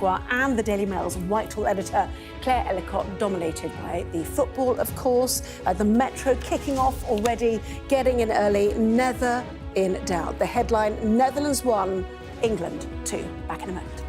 And the Daily Mail's Whitehall editor, Claire Ellicott, dominated by the football, of course. The Metro kicking off already, getting in early, never in doubt. The headline, Netherlands 1, England 2. Back in a moment.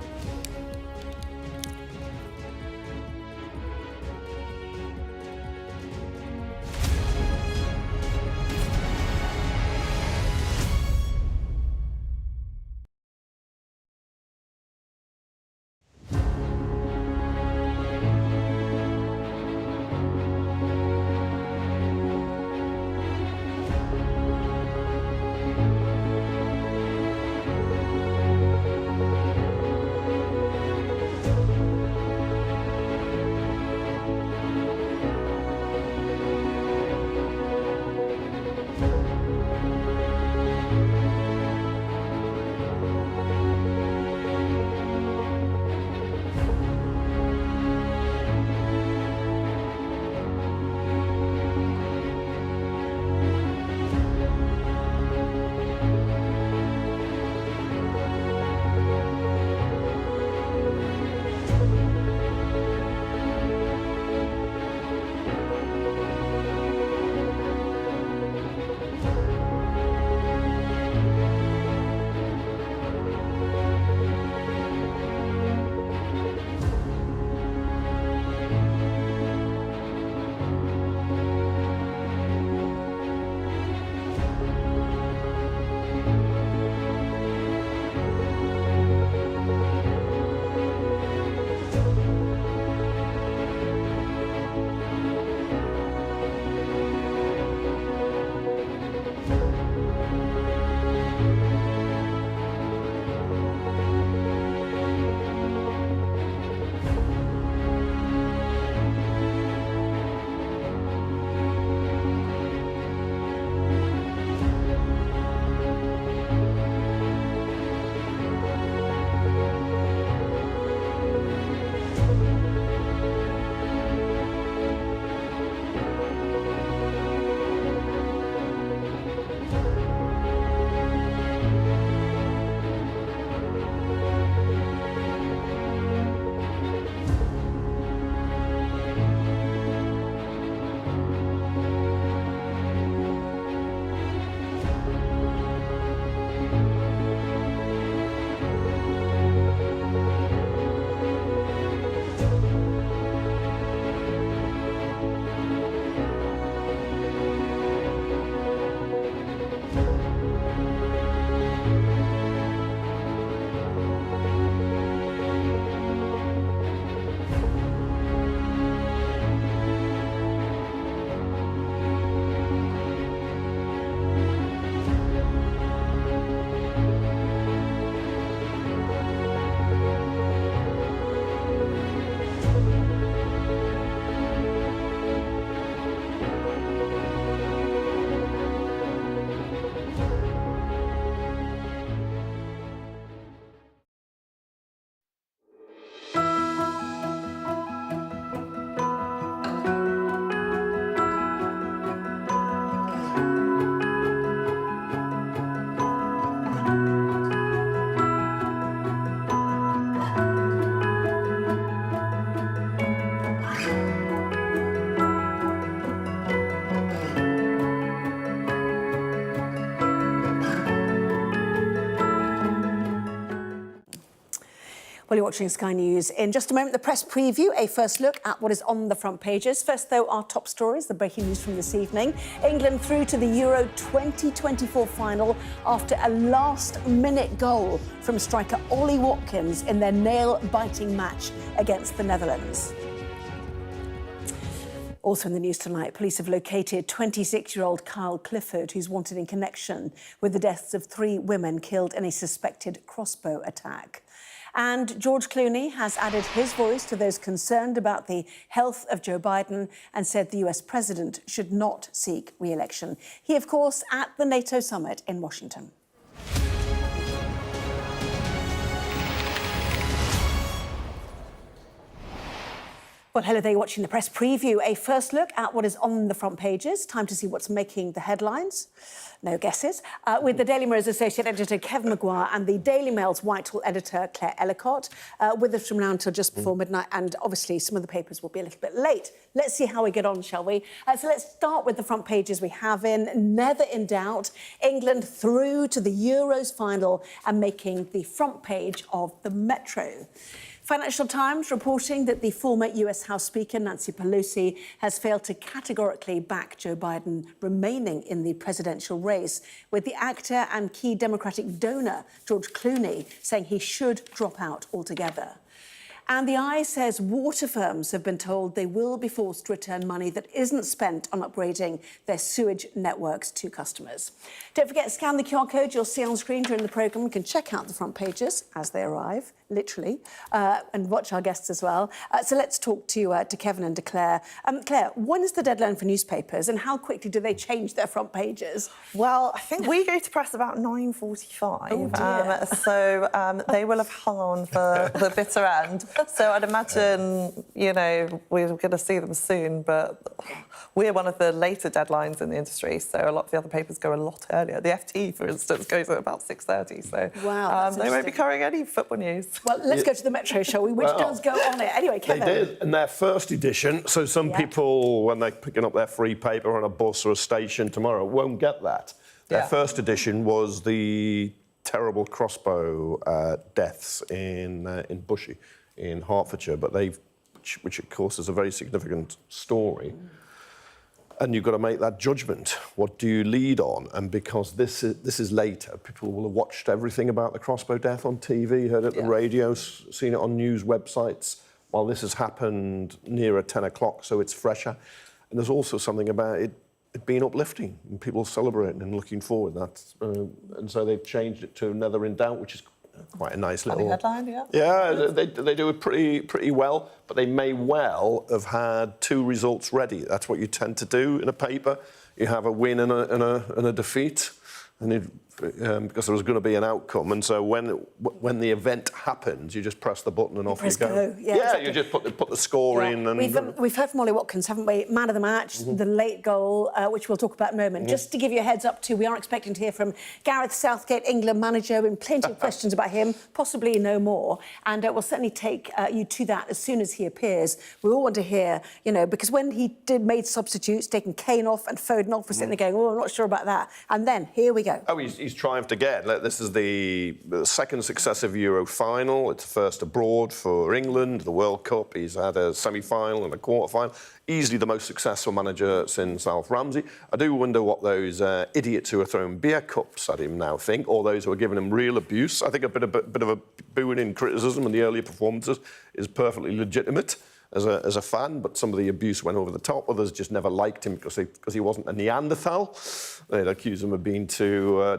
Well, you're watching Sky News. In just a moment, the press preview, a first look at what is on the front pages. First, though, our top stories, the breaking news from this evening. England through to the Euro 2024 final after a last-minute goal from striker Ollie Watkins in their nail-biting match against the Netherlands. Also in the news tonight, police have located 26-year-old Kyle Clifford, who's wanted in connection with the deaths of 3 women killed in a suspected crossbow attack. And George Clooney has added his voice to those concerned about the health of Joe Biden and said the US president should not seek re-election. He, of course, at the NATO summit in Washington. Well, hello there, you're watching the press preview. A first look at what is on the front pages. Time to see what's making the headlines. No guesses. With the Daily Mirror's Associate Editor Kevin Maguire and the Daily Mail's Whitehall Editor Claire Ellicott, with us from now until just before midnight, and obviously some of the papers will be a little bit late. Let's see how we get on, shall we? So let's start with the front pages we have in. Never in doubt, England through to the Euros final and making the front page of the Metro. Financial Times reporting that the former US House Speaker, Nancy Pelosi, has failed to categorically back Joe Biden remaining in the presidential race, with the actor and key Democratic donor, George Clooney, saying he should drop out altogether. And the Eye says water firms have been told they will be forced to return money that isn't spent on upgrading their sewage networks to customers. Don't forget, scan the QR code you'll see on screen during the programme. You can check out the front pages as they arrive, literally, and watch our guests as well. So let's talk to Kevin and to Claire. Claire, when is the deadline for newspapers and how quickly do they change their front pages? Well, I think we go to press about 9:45. Oh, dear. So they will have hung on for the bitter end. So I'd imagine, you know, we're going to see them soon, but we're one of the later deadlines in the industry, so a lot of the other papers go a lot earlier. The FT, for instance, goes at about 6:30, so wow, they won't be covering any football news. Well, let's go to the Metro, shall we, which does go on it. Anyway, Kevin. They did in their first edition, so some people, when they're picking up their free paper on a bus or a station tomorrow, won't get that. Their first edition was the terrible crossbow deaths in Bushey, in Hertfordshire, but which of course is a very significant story. And you've got to make that judgment. What do you lead on? And because this is later, people will have watched everything about the crossbow death on TV, heard it on the radio, seen it on news websites, while this has happened nearer 10 o'clock, so it's fresher. And there's also something about it being uplifting and people celebrating and looking forward. And so they've changed it to Never in Doubt, which is quite a nice little headline, yeah. Yeah, they do it pretty well, but they may well have had two results ready. That's what you tend to do in a paper. You have a win and a defeat, and because there was going to be an outcome, and so when the event happens, you just press the button and off you go. Yeah, exactly. You just put the score in. And we've heard from Ollie Watkins, haven't we? Man of the match, the late goal, which we'll talk about in a moment. Just to give you a heads up too, we are expecting to hear from Gareth Southgate, England manager, and plenty of questions about him, possibly no more. And we'll certainly take you to that as soon as he appears. We all want to hear, you know, because when he made substitutes, taking Kane off and Foden off, we're sitting there going, oh, I'm not sure about that. And then here we go. Oh, he's triumphed again. This is the second successive Euro final. It's first abroad for England, the World Cup. He's had a semi-final and a quarter-final. Easily the most successful manager since Alf Ramsey. I do wonder what those idiots who are throwing beer cups at him now think, or those who are giving him real abuse. I think a bit of a booing in criticism in the earlier performances is perfectly legitimate as a fan, but some of the abuse went over the top. Others just never liked him because he wasn't a Neanderthal. They'd accuse him of being too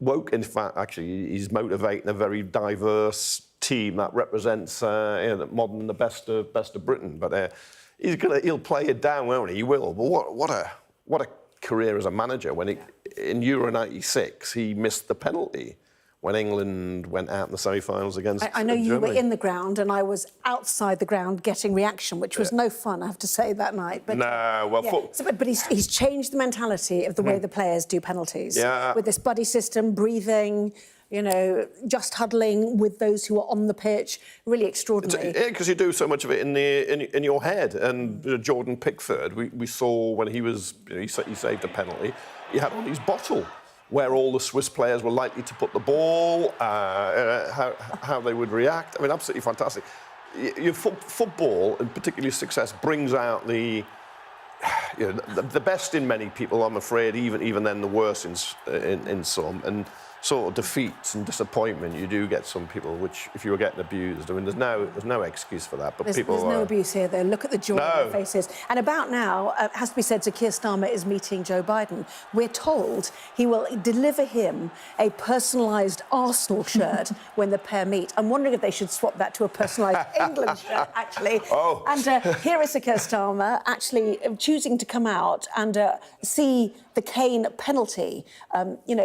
woke. In fact, actually, he's motivating a very diverse team that represents modern the best of Britain. But he'll play it down, won't he? He will. But what a career as a manager. When in Euro '96 he missed the penalty when England went out in the semi-finals against I know you Germany. were in the ground and I was outside the ground getting reaction, which was no fun, I have to say, that night. But, no, well... but he's changed the mentality of the way the players do penalties. Yeah. With this buddy system, breathing, you know, just huddling with those who are on the pitch. Really extraordinary. Yeah, because you do so much of it in your head. And Jordan Pickford, we saw when he saved a penalty, he had on his bottle where all the Swiss players were likely to put the ball, how they would react. I mean, absolutely fantastic. Your football, and particularly success, brings out the best in many people, I'm afraid, even then the worst in some. And sort of defeats and disappointment, you do get some people which, if you were getting abused, I mean, there's no excuse for that. But there's no abuse here, though. Look at the joy on their faces. And about now, it has to be said, Sir Keir Starmer is meeting Joe Biden. We're told he will deliver him a personalised Arsenal shirt when the pair meet. I'm wondering if they should swap that to a personalised England shirt, actually. Oh. And here is Sir Keir Starmer actually choosing to come out and see the Kane penalty.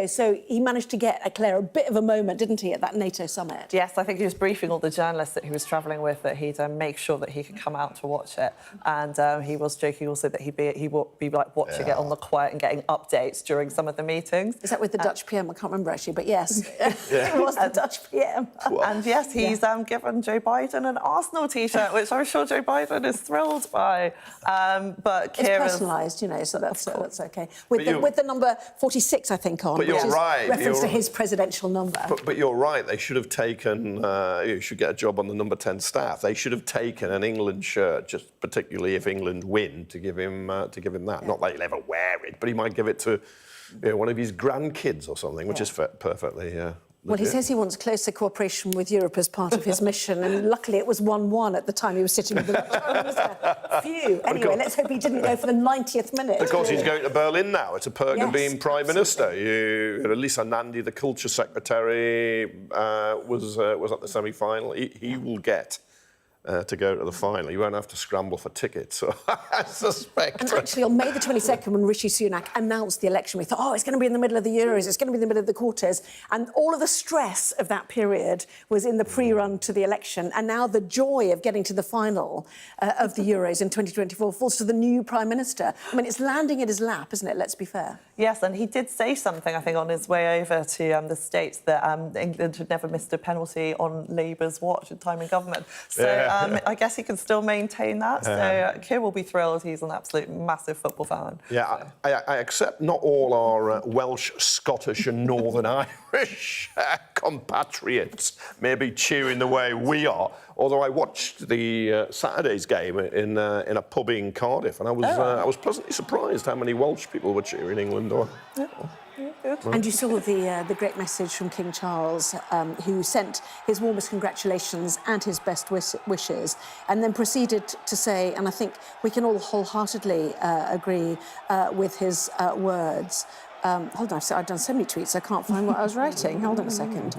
So he managed to get, Claire, a bit of a moment, didn't he, at that NATO summit? Yes, I think he was briefing all the journalists that he was travelling with that he'd make sure that he could come out to watch it. And he was joking also that he would be like watching it on the quiet and getting updates during some of the meetings. Is that with the Dutch PM? I can't remember actually, but yes, it was the Dutch PM. And yes, he's given Joe Biden an Arsenal T-shirt, which I'm sure Joe Biden is thrilled by. But it's personalised, so that's okay. With the number 46, I think, on, but which you're is right. reference to his presidential number. But you're right. They should have taken. You should get a job on the number 10 staff. They should have taken an England shirt, just particularly if England win, to give him that. Yeah. Not that he'll ever wear it, but he might give it to one of his grandkids or something, which is perfectly. Well, he says he wants closer cooperation with Europe as part of his mission, and luckily it was 1-1 at the time he was sitting with the Dutch Prime Minister. Phew. Anyway, let's hope he didn't go for the 90th minute. Of course, he's going to Berlin now. It's a perk of being Prime Minister. Lisa Nandy, the Culture Secretary, was at the semi-final. He will get to go to the final. You won't have to scramble for tickets, so I suspect. And actually, on May the 22nd, when Rishi Sunak announced the election, we thought, oh, it's going to be in the middle of the Euros, it's going to be in the middle of the quarters. And all of the stress of that period was in the pre-run to the election. And now the joy of getting to the final of the Euros in 2024 falls to the new Prime Minister. I mean, it's landing in his lap, isn't it? Let's be fair. Yes, and he did say something, I think, on his way over to the States that England had never missed a penalty on Labour's watch in time in government. So I guess he can still maintain that. So Keir will be thrilled. He's an absolute massive football fan. Yeah, I accept not all our Welsh, Scottish and Northern Irish compatriots may be cheering the way we are. Although I watched the Saturday's game in a pub in Cardiff, and I was pleasantly surprised how many Welsh people were cheering England on. Yeah. Good. And you saw the great message from King Charles, who sent his warmest congratulations and his best wishes, and then proceeded to say, and I think we can all wholeheartedly agree with his words. Hold on, I've done so many tweets, I can't find what I was writing. Hold on a second.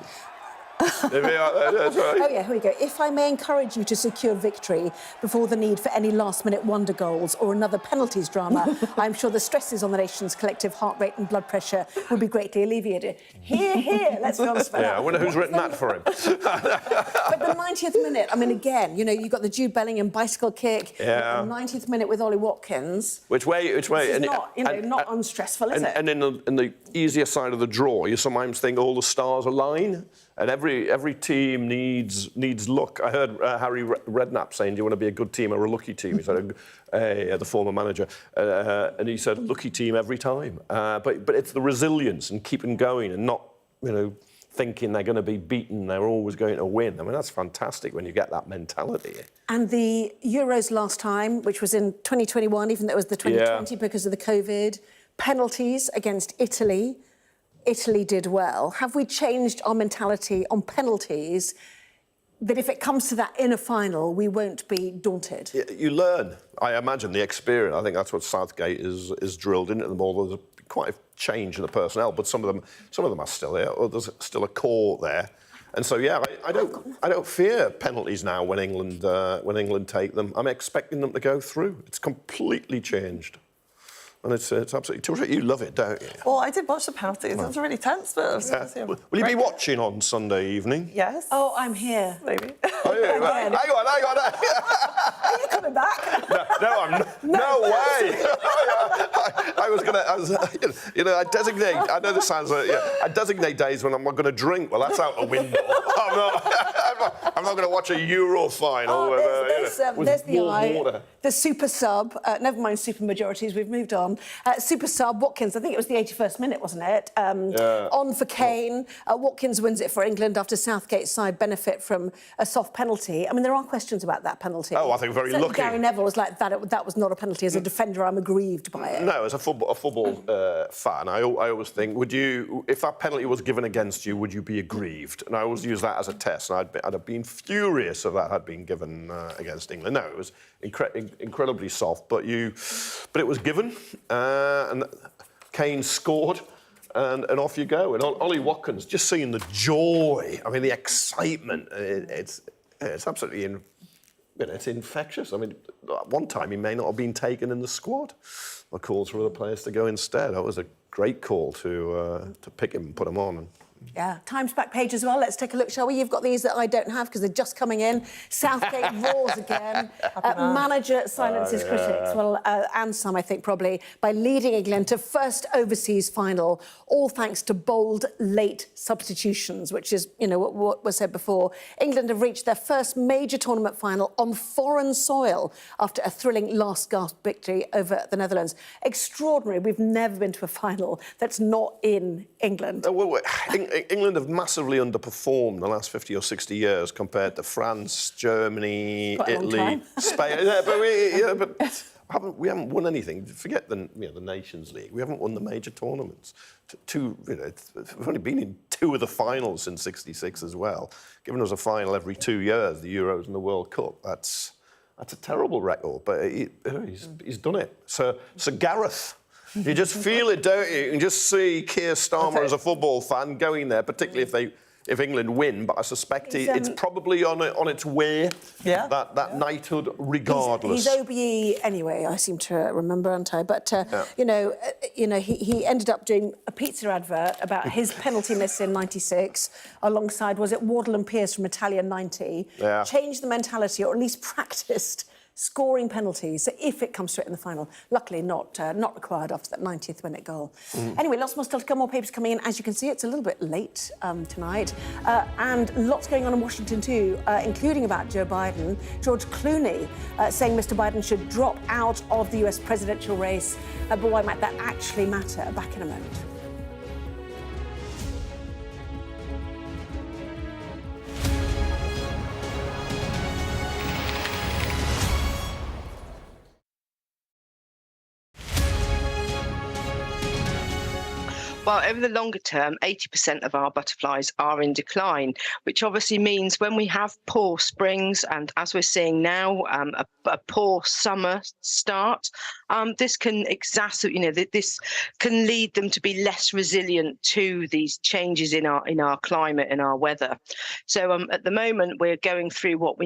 Oh yeah, here we go. If I may encourage you to secure victory before the need for any last-minute wonder goals or another penalties drama, I'm sure the stresses on the nation's collective heart rate and blood pressure will be greatly alleviated. Here, let's be honest about that. I wonder who's written that for him. But the 90th minute, I mean, again, you've got the Jude Bellingham bicycle kick, the 90th minute with Ollie Watkins. Which way? It's not, not unstressful, is it? And in the easier side of the draw, you sometimes think all the stars align. And every team needs luck. I heard Harry Redknapp saying, "Do you want to be a good team or a lucky team?" He said, the former manager, and he said, "Lucky team every time." But it's the resilience and keeping going and not thinking they're going to be beaten. They're always going to win. I mean, that's fantastic when you get that mentality. And the Euros last time, which was in 2021, even though it was the 2020 because of the COVID, penalties against Italy. Italy did well. Have we changed our mentality on penalties that if it comes to that inner final, we won't be daunted? You learn, I imagine, the experience. I think that's what Southgate is drilled into them. Although there's quite a change in the personnel, but some of them are still there. Or there's still a core there. And so, I don't fear penalties now when England take them. I'm expecting them to go through. It's completely changed. And it's absolutely terrific. You love it, don't you? Well, I did watch the penalties. It was really tense, but... Will you be watching on Sunday evening? Yes. Oh, I'm here. Maybe. Oh, yeah. Hang on. Are you coming back? No, I'm not. No way. I designate, I know this sounds like, I designate days when I'm not going to drink. Well, that's out the window. I'm not going to watch a Euro final there's the eye. water. The super sub, never mind super majorities, we've moved on. Super sub, Watkins, I think it was the 81st minute, wasn't it? On for Kane. Watkins wins it for England after Southgate's side benefit from a soft penalty. I mean, there are questions about that penalty. Oh, I think very lucky. Gary Neville was like, that was not a penalty. As a defender, I'm aggrieved by it. No, as a football fan, I always think, if that penalty was given against you, would you be aggrieved? And I always use that as a test. And I'd have been furious if that had been given against England. No, it was incredibly soft, but it was given, and Kane scored, and off you go. And Ollie Watkins, just seeing the joy, I mean, the excitement, it's absolutely it's infectious. I mean, at one time he may not have been taken in the squad. The calls for other players to go instead. That was a great call to pick him and put him on. Yeah, Times back page as well. Let's take a look, shall we? You've got these that I don't have because they're just coming in. Southgate roars again. Manager silences critics. Well, and some, I think, probably, by leading England to first overseas final, all thanks to bold, late substitutions, which is, what was said before. England have reached their first major tournament final on foreign soil after a thrilling last-gasp victory over the Netherlands. Extraordinary. We've never been to a final that's not in England. England have massively underperformed the last 50 or 60 years compared to France, Germany, Italy, Spain. But we haven't won anything. Forget the Nations League. We haven't won the major tournaments. We've only been in 2 of the finals since '66 as well. Given us a final every 2 years, the Euros and the World Cup, that's a terrible record. But he's done it. So Gareth. You just feel it, don't you? You can just see Keir Starmer as a football fan going there, particularly if England win. But I suspect it's probably on its way. Yeah. That knighthood, regardless. He's OBE anyway. I seem to remember, aren't I? But he ended up doing a pizza advert about his penalty miss in '96, alongside Wardle and Pearce from Italian '90. Yeah. Changed the mentality, or at least practised scoring penalties if it comes to it in the final. Luckily not required after that 90th minute goal. Anyway, lots more still to come, more papers coming in. As you can see, it's a little bit late tonight. And lots going on in Washington too, including about Joe Biden. George Clooney saying Mr. Biden should drop out of the US presidential race. But why might that actually matter? Back in a moment. Well, over the longer term, 80% of our butterflies are in decline, which obviously means when we have poor springs and, as we're seeing now, a poor summer start, this can exacerbate, this can lead them to be less resilient to these changes in our climate and our weather. So at the moment, we're going through what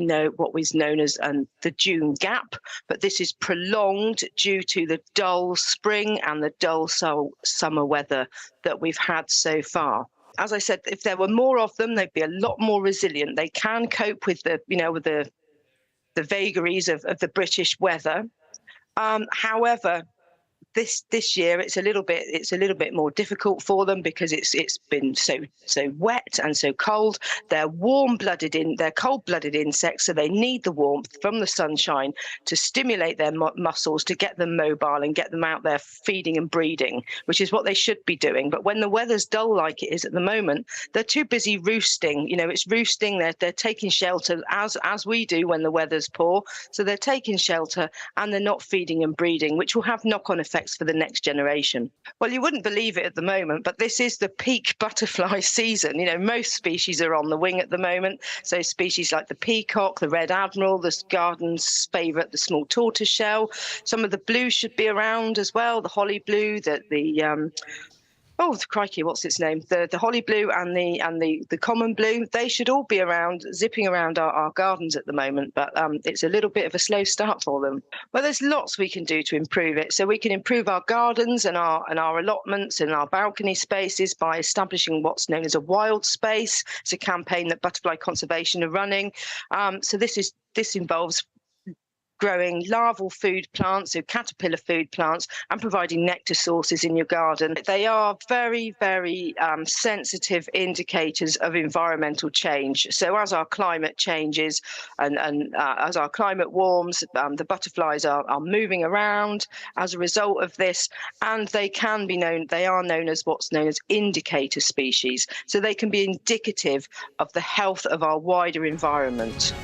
is known as the June gap, but this is prolonged due to the dull spring and the dull summer weather that we've had so far. As I said, if there were more of them, they'd be a lot more resilient. They can cope with the vagaries of the British weather. However, this year it's a little bit more difficult for them because it's been so wet and so cold. They're they're cold-blooded insects, so they need the warmth from the sunshine to stimulate their muscles, to get them mobile and get them out there feeding and breeding, which is what they should be doing. But when the weather's dull like it is at the moment, they're too busy roosting. It's roosting. They're taking shelter as we do when the weather's poor. So they're taking shelter and they're not feeding and breeding, which will have knock-on effects for the next generation. Well, you wouldn't believe it at the moment, but this is the peak butterfly season. Most species are on the wing at the moment. So species like the peacock, the red admiral, the garden's favourite, the small tortoiseshell. Some of the blues should be around as well. The holly blue, oh, crikey, what's its name? The holly blue and the common blue, they should all be around, zipping around our gardens at the moment, but it's a little bit of a slow start for them. Well, there's lots we can do to improve it. So we can improve our gardens and our allotments and our balcony spaces by establishing what's known as a wild space. It's a campaign that Butterfly Conservation are running. So this involves growing larval food plants, so caterpillar food plants, and providing nectar sources in your garden. They are very, very sensitive indicators of environmental change. So as our climate changes and as our climate warms, the butterflies are moving around as a result of this, and they are known as what's known as indicator species. So they can be indicative of the health of our wider environment.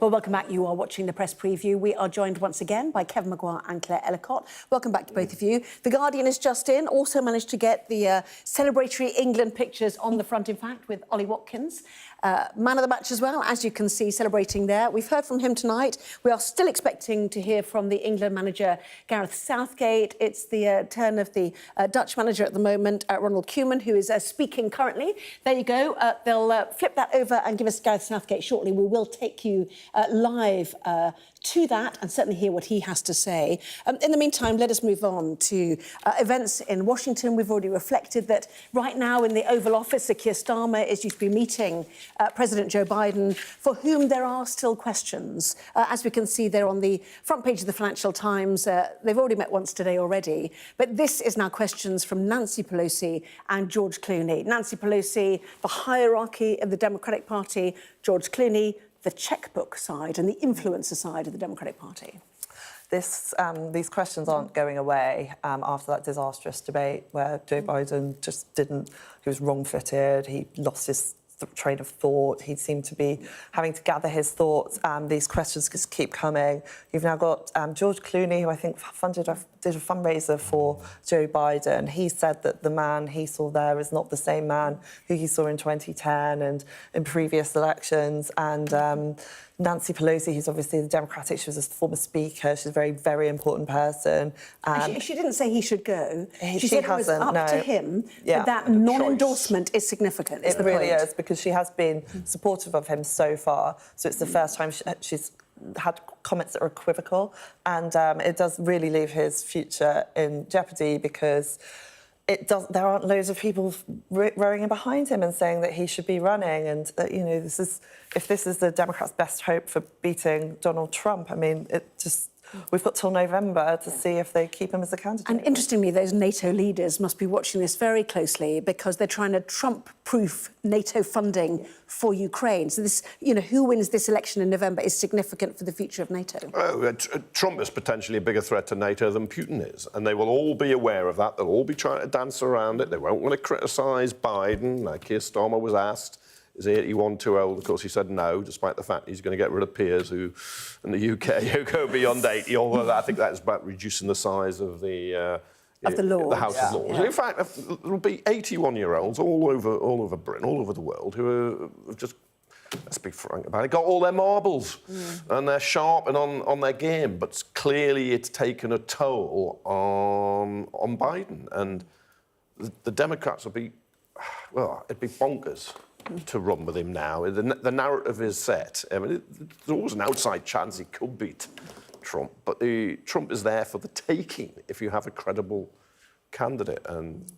Well, welcome back. You are watching the press preview. We are joined once again by Kevin Maguire and Claire Ellicott. Welcome back to both of you. The Guardian is just in, also managed to get the celebratory England pictures on the front, in fact, with Ollie Watkins. Man of the match as well, as you can see, celebrating there. We've heard from him tonight. We are still expecting to hear from the England manager, Gareth Southgate. It's the turn of the Dutch manager at the moment, Ronald Koeman, who is speaking currently. There you go. They'll flip that over and give us Gareth Southgate shortly. We will take you live to that and certainly hear what he has to say. In the meantime, let us move on to events in Washington. We've already reflected that right now in the Oval Office, Sir Keir Starmer is due to be meeting President Joe Biden, for whom there are still questions. As we can see there on the front page of the Financial Times, they've already met once today already. But this is now questions from Nancy Pelosi and George Clooney. Nancy Pelosi, the hierarchy of the Democratic Party, George Clooney, the checkbook side and the influencer side of the Democratic Party. These questions aren't going away after that disastrous debate where Joe Biden just didn't, he was wrong-footed, he lost his train of thought, he seemed to be having to gather his thoughts. These questions just keep coming. You've now got George Clooney, who I think did a fundraiser for Joe Biden. He said that the man he saw there is not the same man who he saw in 2010 and in previous elections. And Nancy Pelosi, who's obviously the Democratic, she was a former speaker, she's a very, very important person. She didn't say he should go. She said it was up to him, but that And non-endorsement is significant. It really is, because she has been supportive of him so far. So it's the first time she's had comments that are equivocal, and it does really leave his future in jeopardy, because there aren't loads of people rowing in behind him and saying that he should be running. And you know, if this is the Democrats' best hope for beating Donald Trump, I mean, we've got till November to see if they keep him as a candidate. And interestingly, those NATO leaders must be watching this very closely, because they're trying to Trump-proof NATO funding for Ukraine. So this, you know, who wins this election in November is significant for the future of NATO. Trump is potentially a bigger threat to NATO than Putin is, and they will all be aware of that. They'll all be trying to dance around it. They won't want to criticise Biden. Like Keir Starmer was asked, is he 81 too old? Of course, he said no, despite the fact he's going to get rid of peers who, in the UK, who go beyond 80. Although I think that is about reducing the size of the Lords. The House of Lords. Yeah. In fact, there will be 81-year-olds all over Britain, all over the world, who are just, let's be frank about it, got all their marbles and they're sharp and on their game. But clearly, it's taken a toll on Biden, and the Democrats will be, well, it'd be bonkers to run with him now. The narrative is set. I mean, there's always an outside chance he could beat Trump, but Trump is there for the taking if you have a credible candidate, and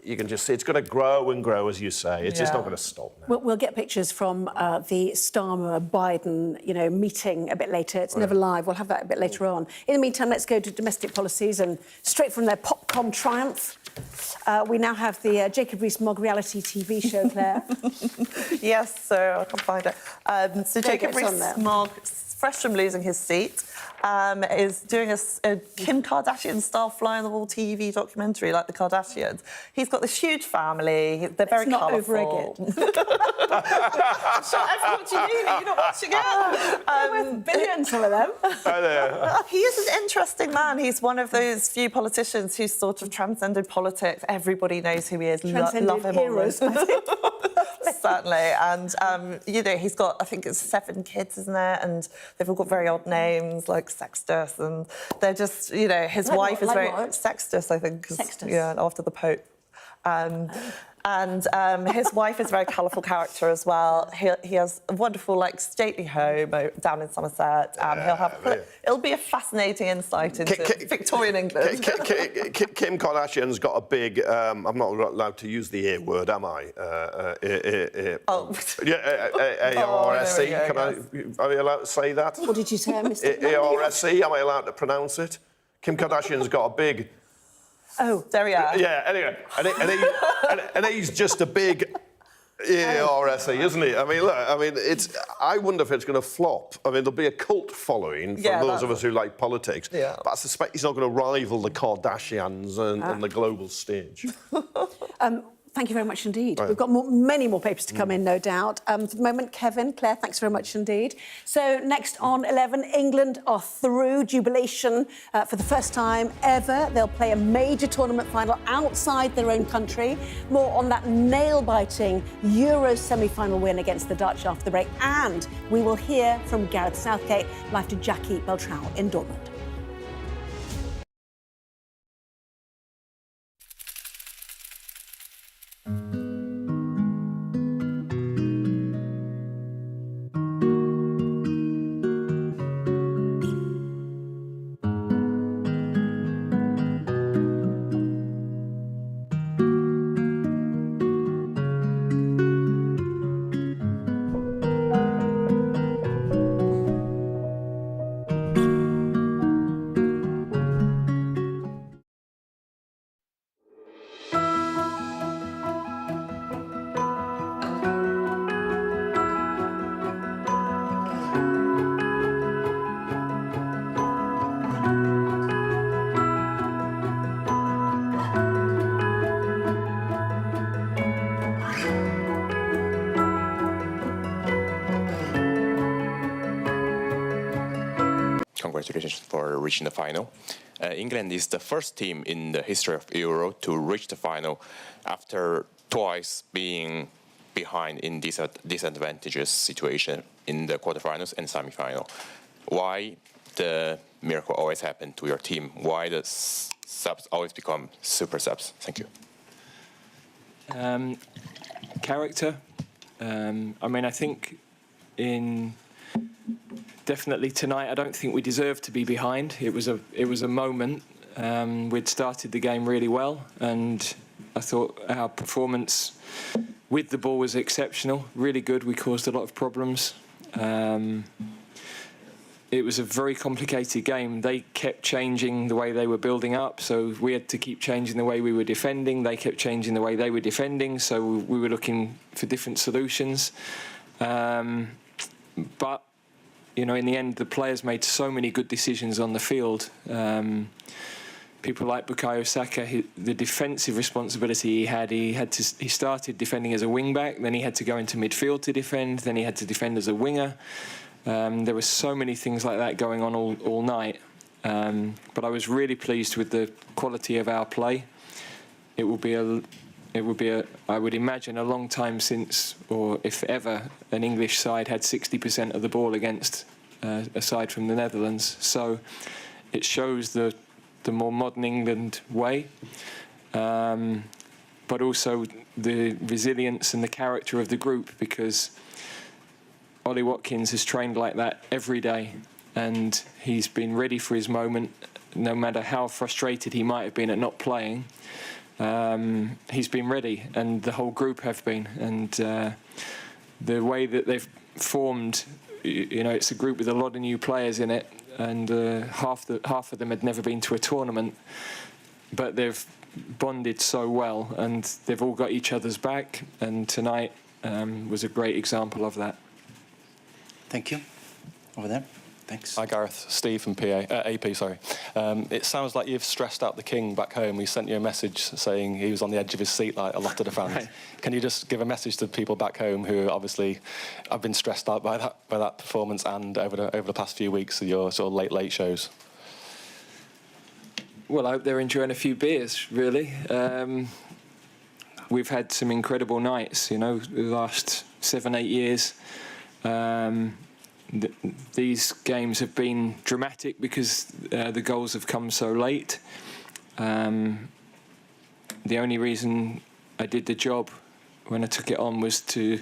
you can just see it's going to grow and grow, as you say. It's just not going to stop now. We'll get pictures from the Starmer-Biden, you know, meeting a bit later. It's never live. We'll have that a bit later on. In the meantime, let's go to domestic policies, and straight from their popcorn triumph, we now have the Jacob Rees-Mogg reality TV show, Claire. Yes, so I can't find it. So Jacob Rees-Mogg, fresh from losing his seat, is doing a Kim Kardashian-style fly-on-the-wall TV documentary like the Kardashians. He's got this huge family. They're very colourful. It's not over again. Shut everyone, what do you mean? You're not watching it? They're worth billions, some of them. He is an interesting man. He's one of those few politicians who's sort of transcended politics. Everybody knows who he is. Love him heroes, I think. Certainly. And, you know, he's got, I think it's 7 kids, isn't it? And they've all got very odd names, like Sextus. And they're just, you know, his wife is very... Sextus, I think. Sextus. Yeah, after the Pope. And his wife is a very colourful character as well. He has a wonderful, like, stately home down in Somerset. He'll have... It'll be a fascinating insight into Victorian England. Kim Kardashian's got a big... I'm not allowed to use the A word, am I? A-R-S-E. Are you allowed to say that? What did you say, Mr. A-R-S-E, am I allowed to pronounce it? Kim Kardashian's got a big... Oh, there we are. Yeah, anyway. And he's just a big E-R-S-E, isn't he? I mean, look, I wonder if it's going to flop. I mean, there'll be a cult following for those of us who like politics. Yeah. But I suspect he's not going to rival the Kardashians and the global stage. Thank you very much indeed. Right. We've got many more papers to come in, no doubt. For the moment, Kevin, Claire, thanks very much indeed. So next on 11, England are through. Jubilation for the first time ever. They'll play a major tournament final outside their own country. More on that nail-biting Euro semi-final win against the Dutch after the break. And we will hear from Gareth Southgate, live to Jackie Beltrao in Dortmund. Congratulations for reaching the final. England is the first team in the history of Euro to reach the final after twice being behind in disadvantageous situation in the quarterfinals and semi-final. Why the miracle always happen to your team? Why the subs always become super subs? Thank you. Character. I mean, I think definitely tonight, I don't think we deserved to be behind. It was a moment. We'd started the game really well, and I thought our performance with the ball was exceptional, really good. We caused a lot of problems. It was a very complicated game. They kept changing the way they were building up, so we had to keep changing the way we were defending. They kept changing the way they were defending, so we were looking for different solutions. But you know, in the end, the players made so many good decisions on the field. People like Bukayo Saka, the defensive responsibility he started defending as a wing-back, then he had to go into midfield to defend, then he had to defend as a winger. There were so many things like that going on all night. But I was really pleased with the quality of our play. It would be I would imagine, a long time since, or if ever, an English side had 60% of the ball against, aside from the Netherlands. So it shows the more modern England way, but also the resilience and the character of the group, because Ollie Watkins has trained like that every day, and he's been ready for his moment, no matter how frustrated he might have been at not playing. He's been ready, and the whole group have been, and the way that they've formed, you know, it's a group with a lot of new players in it, and half of them had never been to a tournament, but they've bonded so well, and they've all got each other's back, and tonight was a great example of that. Thank you. Over there. Thanks. Hi Gareth, Steve from AP, sorry. It sounds like you've stressed out the king back home. He sent you a message saying he was on the edge of his seat like a lot of the fans. Right. Can you just give a message to people back home who obviously have been stressed out by that performance and over the past few weeks of your sort of late shows? Well, I hope they're enjoying a few beers, really. We've had some incredible nights, you know, the last 7-8 years. These games have been dramatic because the goals have come so late. The only reason I did the job when I took it on was to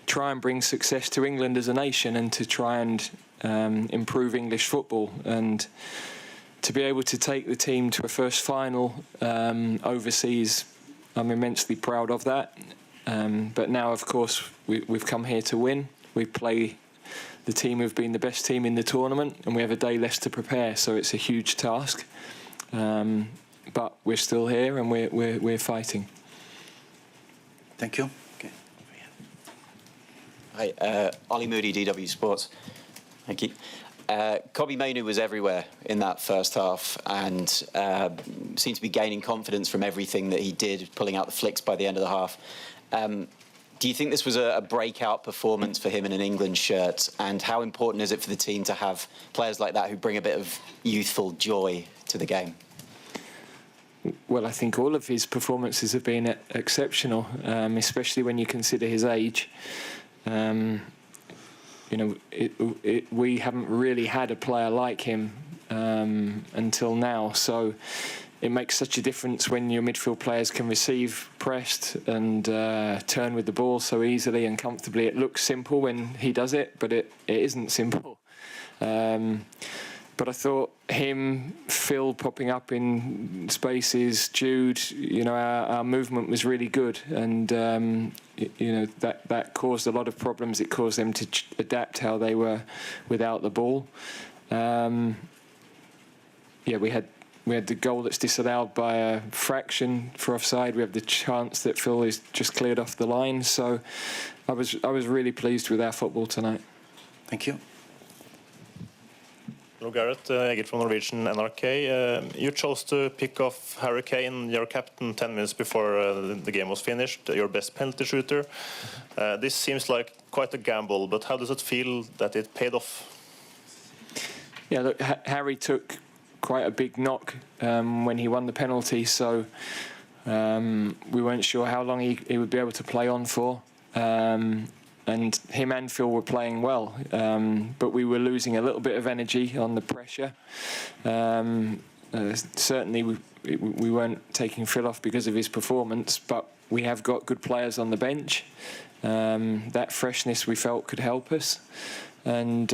try and bring success to England as a nation, and to try and improve English football, and to be able to take the team to a first final overseas. I'm immensely proud of that. But now, of course, we've come here to win. We play the team who've been the best team in the tournament, and we have a day less to prepare, so it's a huge task. But we're still here, and we're fighting. Thank you. Okay. Hi, Ollie Moody, DW Sports. Thank you. Kobbie Mainoo was everywhere in that first half and seemed to be gaining confidence from everything that he did, pulling out the flicks by the end of the half. Do you think this was a breakout performance for him in an England shirt? And how important is it for the team to have players like that who bring a bit of youthful joy to the game? Well, I think all of his performances have been exceptional, especially when you consider his age. You know, we haven't really had a player like him until now. So it makes such a difference when your midfield players can receive pressed and turn with the ball so easily and comfortably. It looks simple when he does it, but it isn't simple. But I thought him, Phil popping up in spaces, Jude, you know, our movement was really good. And, you know, that caused a lot of problems. It caused them to adapt how they were without the ball. Yeah, we had the goal that's disallowed by a fraction for offside. We have the chance that Phil is just cleared off the line. So I was really pleased with our football tonight. Thank you. Hello, Gareth. Egil from Norwegian NRK. You chose to pick off Harry Kane, your captain, 10 minutes before the game was finished, your best penalty shooter. This seems like quite a gamble, but how does it feel that it paid off? Yeah, look, Harry took quite a big knock when he won the penalty, so we weren't sure how long he would be able to play on for. And him and Phil were playing well, but we were losing a little bit of energy on the pressure. Certainly we weren't taking Phil off because of his performance, but we have got good players on the bench. That freshness we felt could help us. And,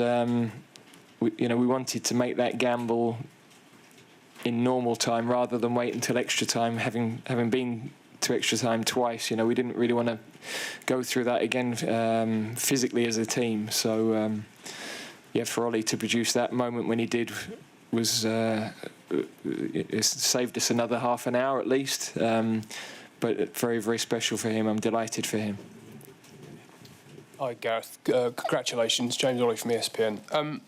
we wanted to make that gamble in normal time rather than wait until extra time, having been to extra time twice. You know, we didn't really want to go through that again physically as a team. So, yeah, for Ollie to produce that moment when he did was it saved us another half an hour at least. But very, very special for him. I'm delighted for him. Hi, Gareth. Congratulations. James Ollie from ESPN.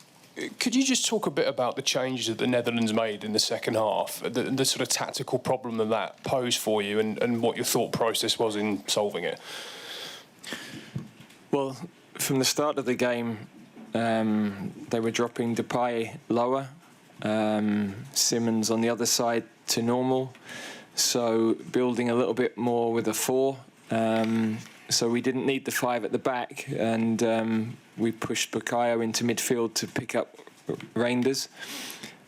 Could you just talk a bit about the changes that the Netherlands made in the second half, the sort of tactical problem that posed for you and what your thought process was in solving it? Well, from the start of the game, they were dropping Depay lower, Simmons on the other side to normal, so building a little bit more with a 4. So we didn't need the 5 at the back, and we pushed Bukayo into midfield to pick up Reinders.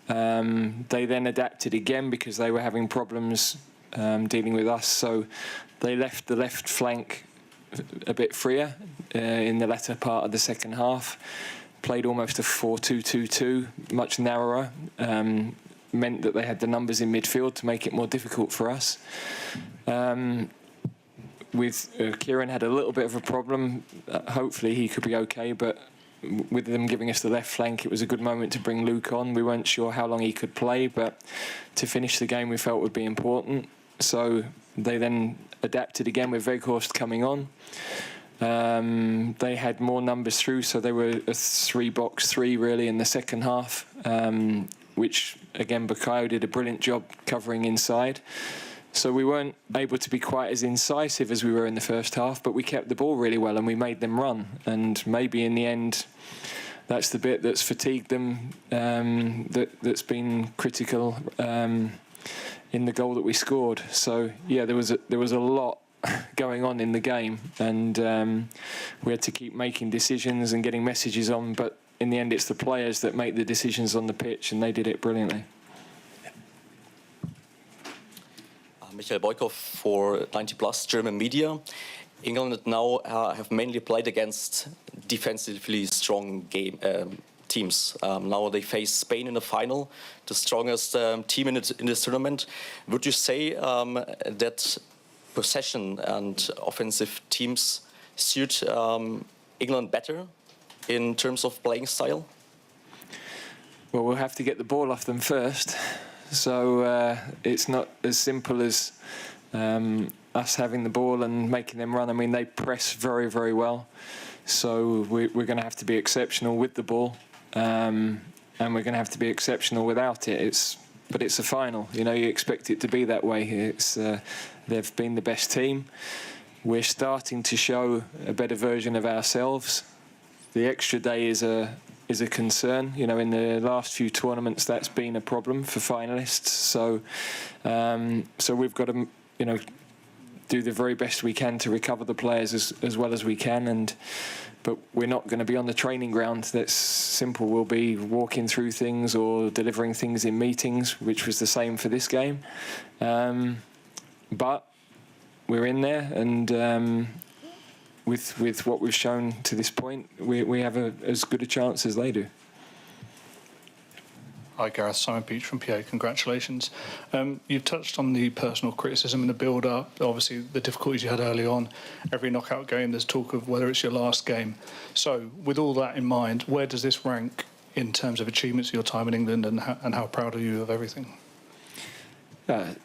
They then adapted again because they were having problems dealing with us, so they left the left flank a bit freer in the latter part of the second half. Played almost a 4-2-2-2, much narrower. Meant that they had the numbers in midfield to make it more difficult for us. With Kieran had a little bit of a problem. Hopefully he could be okay, but with them giving us the left flank, it was a good moment to bring Luke on. We weren't sure how long he could play, but to finish the game we felt would be important. So they then adapted again with Weghorst coming on. They had more numbers through, so they were a 3-box-3 really in the second half, which again Bukayo did a brilliant job covering inside. So we weren't able to be quite as incisive as we were in the first half, but we kept the ball really well and we made them run. And maybe in the end, that's the bit that's fatigued them, that's been critical in the goal that we scored. So yeah, there was a lot going on in the game, and we had to keep making decisions and getting messages on. But in the end, it's the players that make the decisions on the pitch, and they did it brilliantly. Michael Boykov for 90 Plus German media. England now have mainly played against defensively strong teams. Now they face Spain in the final, the strongest team in this tournament. Would you say that possession and offensive teams suit England better in terms of playing style? Well, we'll have to get the ball off them first. So it's not as simple as us having the ball and making them run. I mean, they press very, very well. So we're going to have to be exceptional with the ball. and we're going to have to be exceptional without it. But it's a final. You know, you expect it to be that way. They've been the best team. We're starting to show a better version of ourselves. The extra day is a concern. You know, in the last few tournaments, that's been a problem for finalists. So we've got to, you know, do the very best we can to recover the players as well as we can. But we're not going to be on the training ground. That's simple. We'll be walking through things or delivering things in meetings, which was the same for this game. But we're in there, and with what we've shown to this point, we have as good a chance as they do. Hi Gareth, Simon Peach from PA, congratulations. You've touched on the personal criticism in the build-up, obviously the difficulties you had early on. Every knockout game there's talk of whether it's your last game. So with all that in mind, where does this rank in terms of achievements of your time in England, and how proud are you of everything? As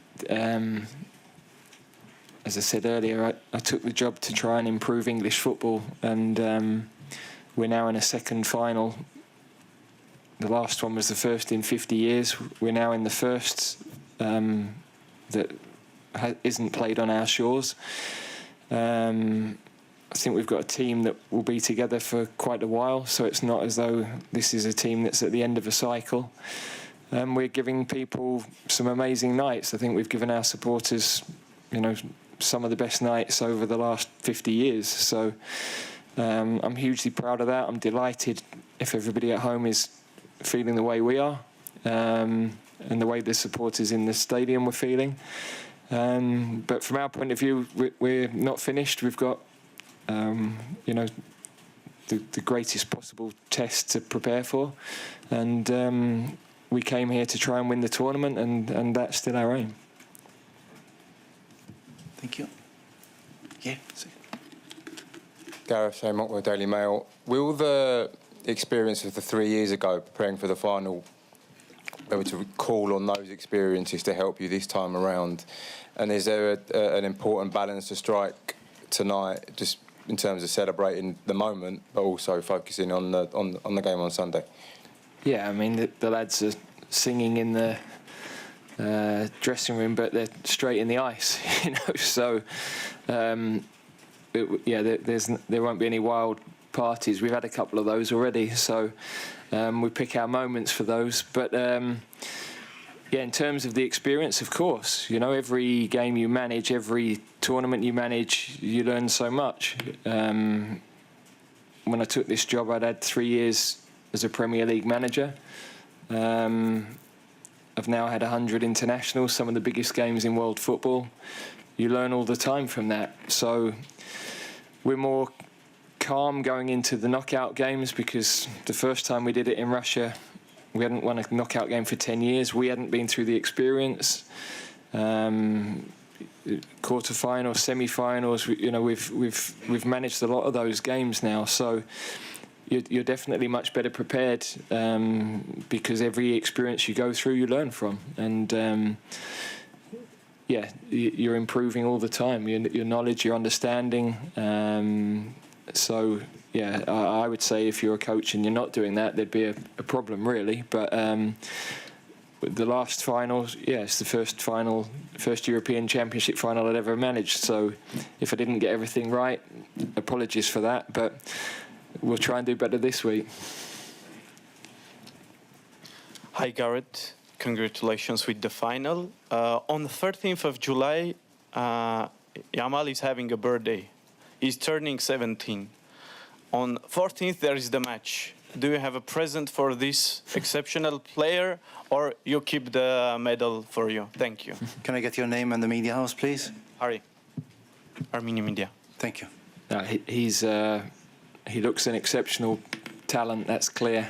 I said earlier, I took the job to try and improve English football, and we're now in a second final. The last one was the first in 50 years. We're now in the first that isn't played on our shores. I think we've got a team that will be together for quite a while, so it's not as though this is a team that's at the end of a cycle. We're giving people some amazing nights. I think we've given our supporters, you know, some of the best nights over the last 50 years. So I'm hugely proud of that. I'm delighted if everybody at home is feeling the way we are, and the way the supporters in the stadium were feeling. But from our point of view, we're not finished. We've got, you know, the greatest possible test to prepare for, and we came here to try and win the tournament, and that's still our aim. Thank you. Yeah. Gareth Shane with Daily Mail. Will the experience of the 3 years ago preparing for the final be able to call on those experiences to help you this time around? And is there an important balance to strike tonight, just in terms of celebrating the moment, but also focusing on the game on Sunday? Yeah, I mean the lads are singing in the dressing room, but they're straight in the ice, you know. So there won't be any wild parties. We've had a couple of those already, so we pick our moments for those. But yeah, in terms of the experience, of course, you know, every game you manage, every tournament you manage, you learn so much. When I took this job, I'd had 3 years as a Premier League manager. I've now had 100 internationals, some of the biggest games in world football. You learn all the time from that. So we're more calm going into the knockout games, because the first time we did it in Russia, we hadn't won a knockout game for 10 years. We hadn't been through the experience. Quarterfinals, semi-finals, you know, we've managed a lot of those games now. So you're definitely much better prepared, because every experience you go through, you learn from. And yeah, you're improving all the time, your knowledge, your understanding. So yeah, I would say if you're a coach and you're not doing that, there'd be a problem, really. But the last final, yeah, it's the first European Championship final I'd ever managed. So if I didn't get everything right, apologies for that. But we'll try and do better this week. Hi, Gareth. Congratulations with the final. On the 13th of July, Yamal is having a birthday. He's turning 17. On 14th, there is the match. Do you have a present for this exceptional player, or you keep the medal for you? Thank you. Can I get your name and the media house, please? Harry, Armenia Media. Thank you. He looks an exceptional talent, that's clear.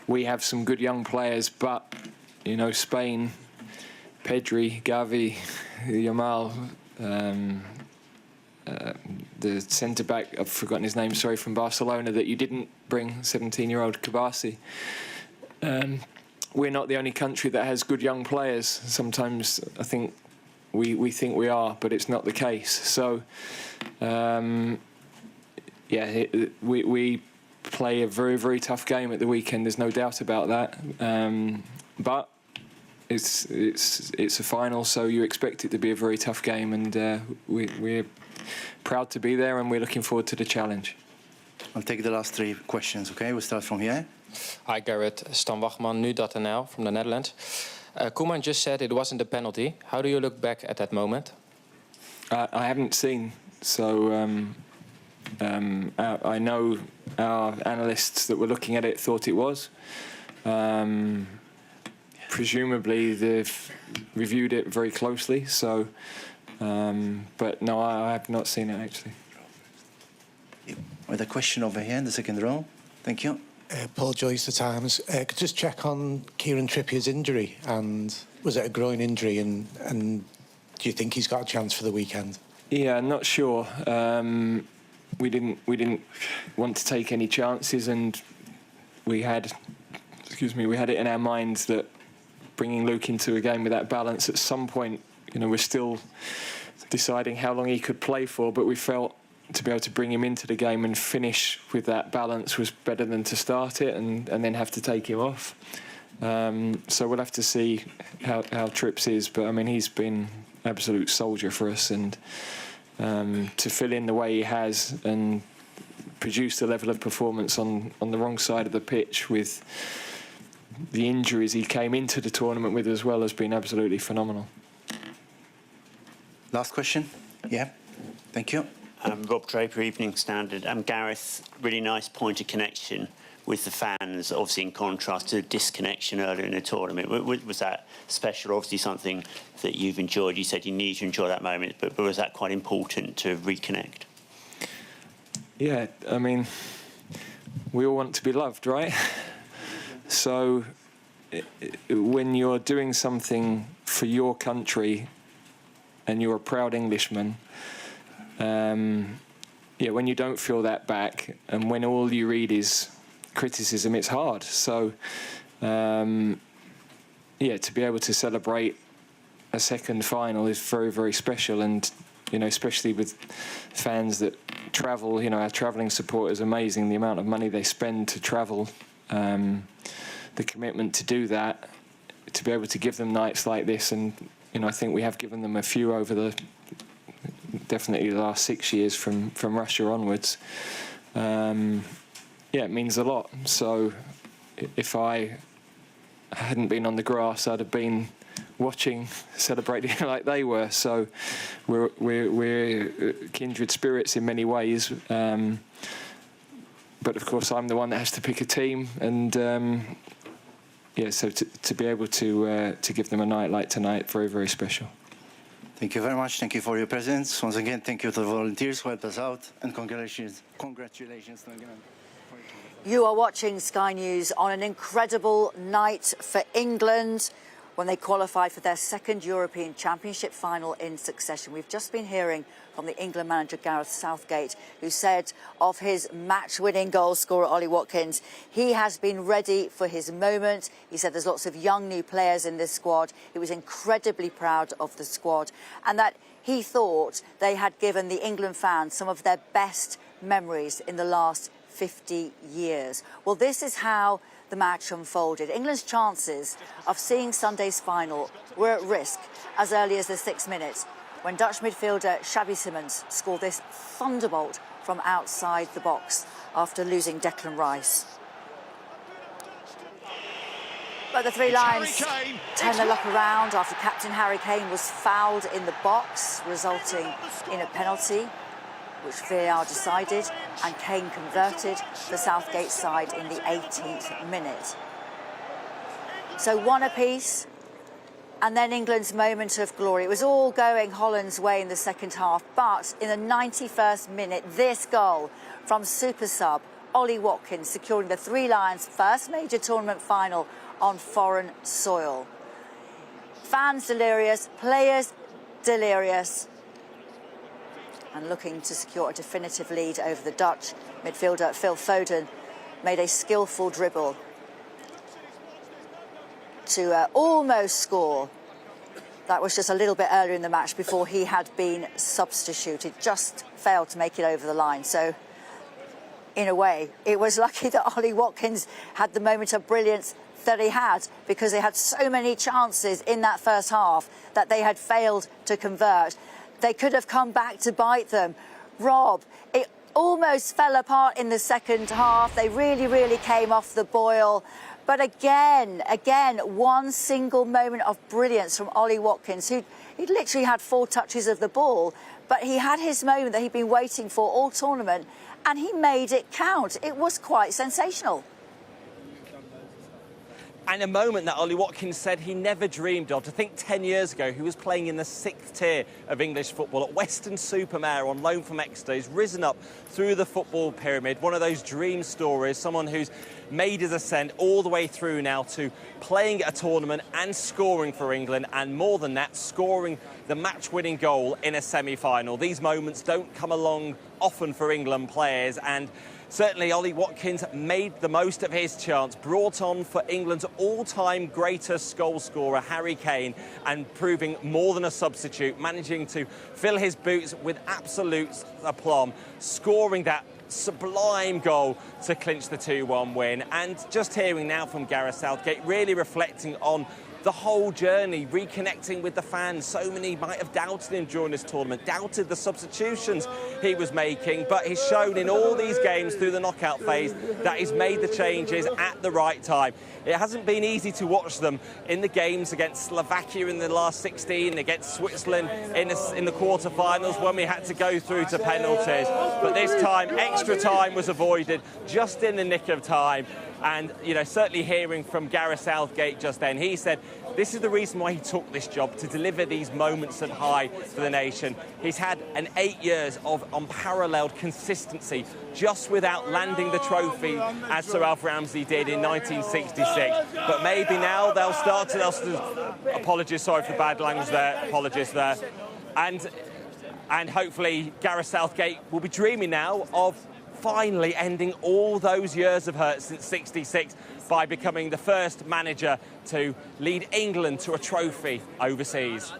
We have some good young players, but, you know, Spain, Pedri, Gavi, Yamal, the centre-back, I've forgotten his name, sorry, from Barcelona, that you didn't bring, 17-year-old Kabasi. We're not the only country that has good young players. Sometimes I think we think we are, but it's not the case. So, yeah, we play a very, very tough game at the weekend. There's no doubt about that. But it's a final, so you expect it to be a very tough game, and we're proud to be there, and we're looking forward to the challenge. I'll take the last three questions, okay? We'll start from here. Hi, Garrett. Stan Wachman, Nu.nl from the Netherlands. Koeman just said it wasn't a penalty. How do you look back at that moment? I haven't seen, so I know our analysts that were looking at it thought it was. Presumably they've reviewed it very closely, so but no, I have not seen it actually. With a question over here in the second row. Thank you. Paul Joyce, The Times. Could just check on Kieran Trippier's injury, and was it a groin injury, and do you think he's got a chance for the weekend? Yeah, I'm not sure. We didn't want to take any chances, and we had it in our minds that bringing Luke into a game with that balance at some point, we're still deciding how long he could play for, but we felt to be able to bring him into the game and finish with that balance was better than to start it and then have to take him off. So we'll have to see how Trips is, but I mean he's been an absolute soldier for us, and to fill in the way he has and produce the level of performance on the wrong side of the pitch with the injuries he came into the tournament with as well has been absolutely phenomenal. Last question. Yeah. Thank you. Rob Draper, Evening Standard. Gareth, really nice point of connection with the fans, obviously in contrast to the disconnection earlier in the tournament. Was that special? Obviously something that you've enjoyed. You said you need to enjoy that moment, but was that quite important to reconnect? Yeah, I mean, we all want to be loved, right? So when you're doing something for your country and you're a proud Englishman, when you don't feel that back and when all you read is criticism, it's hard. So, to be able to celebrate a second final is very, very special. And, especially with fans that travel, our travelling support is amazing. The amount of money they spend to travel, the commitment to do that, to be able to give them nights like this. And, I think we have given them a few over definitely the last 6 years from Russia onwards. It means a lot. So if I hadn't been on the grass, I'd have been watching, celebrating like they were. So we're kindred spirits in many ways. But of course, I'm the one that has to pick a team, and so to be able to give them a night like tonight, very, very special. Thank you very much. Thank you for your presence. Once again, thank you to the volunteers who helped us out, and congratulations. You are watching Sky News on an incredible night for England when they qualified for their second European Championship final in succession. We've just been hearing from the England manager Gareth Southgate, who said of his match-winning goal scorer Ollie Watkins, he has been ready for his moment. He said there's lots of young new players in this squad. He was incredibly proud of the squad, and that he thought they had given the England fans some of their best memories in the last 50 years. Well, this is how the match unfolded. England's chances of seeing Sunday's final were at risk as early as the 6th minute when Dutch midfielder Xabi Simons scored this thunderbolt from outside the box after losing Declan Rice. But the Three Lions turned their luck around after captain Harry Kane was fouled in the box, resulting in a penalty, which VAR decided, and Kane converted the Southgate side in the 18th minute. So one apiece, and then England's moment of glory. It was all going Holland's way in the second half, but in the 91st minute, this goal from super sub Ollie Watkins, securing the Three Lions' first major tournament final on foreign soil. Fans delirious, players delirious, and looking to secure a definitive lead over the Dutch. Midfielder Phil Foden made a skillful dribble to almost score. That was just a little bit earlier in the match before he had been substituted. Just failed to make it over the line. So in a way. It was lucky that Ollie Watkins had the moment of brilliance that he had, because they had so many chances in that first half that they had failed to convert. They could have come back to bite them. Rob, it almost fell apart in the second half. They really came off the boil. But again, one single moment of brilliance from Ollie Watkins, who'd literally had 4 touches of the ball, but he had his moment that he'd been waiting for all tournament, and he made it count. It was quite sensational. And a moment that Ollie Watkins said he never dreamed of. To think 10 years ago, he was playing in the 6th tier of English football at Weston-super-Mare on loan from Exeter. He's risen up through the football pyramid. One of those dream stories, someone who's made his ascent all the way through now to playing at a tournament and scoring for England, and more than that, scoring the match-winning goal in a semi-final. These moments don't come along often for England players, and certainly Ollie Watkins made the most of his chance, brought on for England's all-time greatest goal scorer, Harry Kane, and proving more than a substitute, managing to fill his boots with absolute aplomb, scoring that sublime goal to clinch the 2-1 win. And just hearing now from Gareth Southgate, really reflecting on the whole journey, reconnecting with the fans. So many might have doubted him during this tournament, doubted the substitutions he was making, but he's shown in all these games through the knockout phase that he's made the changes at the right time. It hasn't been easy to watch them in the games against Slovakia in the last 16, against Switzerland in the quarterfinals when we had to go through to penalties. But this time, extra time was avoided just in the nick of time. And, you know, certainly hearing from Gareth Southgate just then, he said this is the reason why he took this job, to deliver these moments of high for the nation. He's had an 8 years of unparalleled consistency just without landing the trophy as Sir Alf Ramsey did in 1966. But maybe now they'll start to... Apologies, sorry for the bad language there. Apologies there. And hopefully Gareth Southgate will be dreaming now of finally ending all those years of hurt since '66 by becoming the first manager to lead England to a trophy overseas.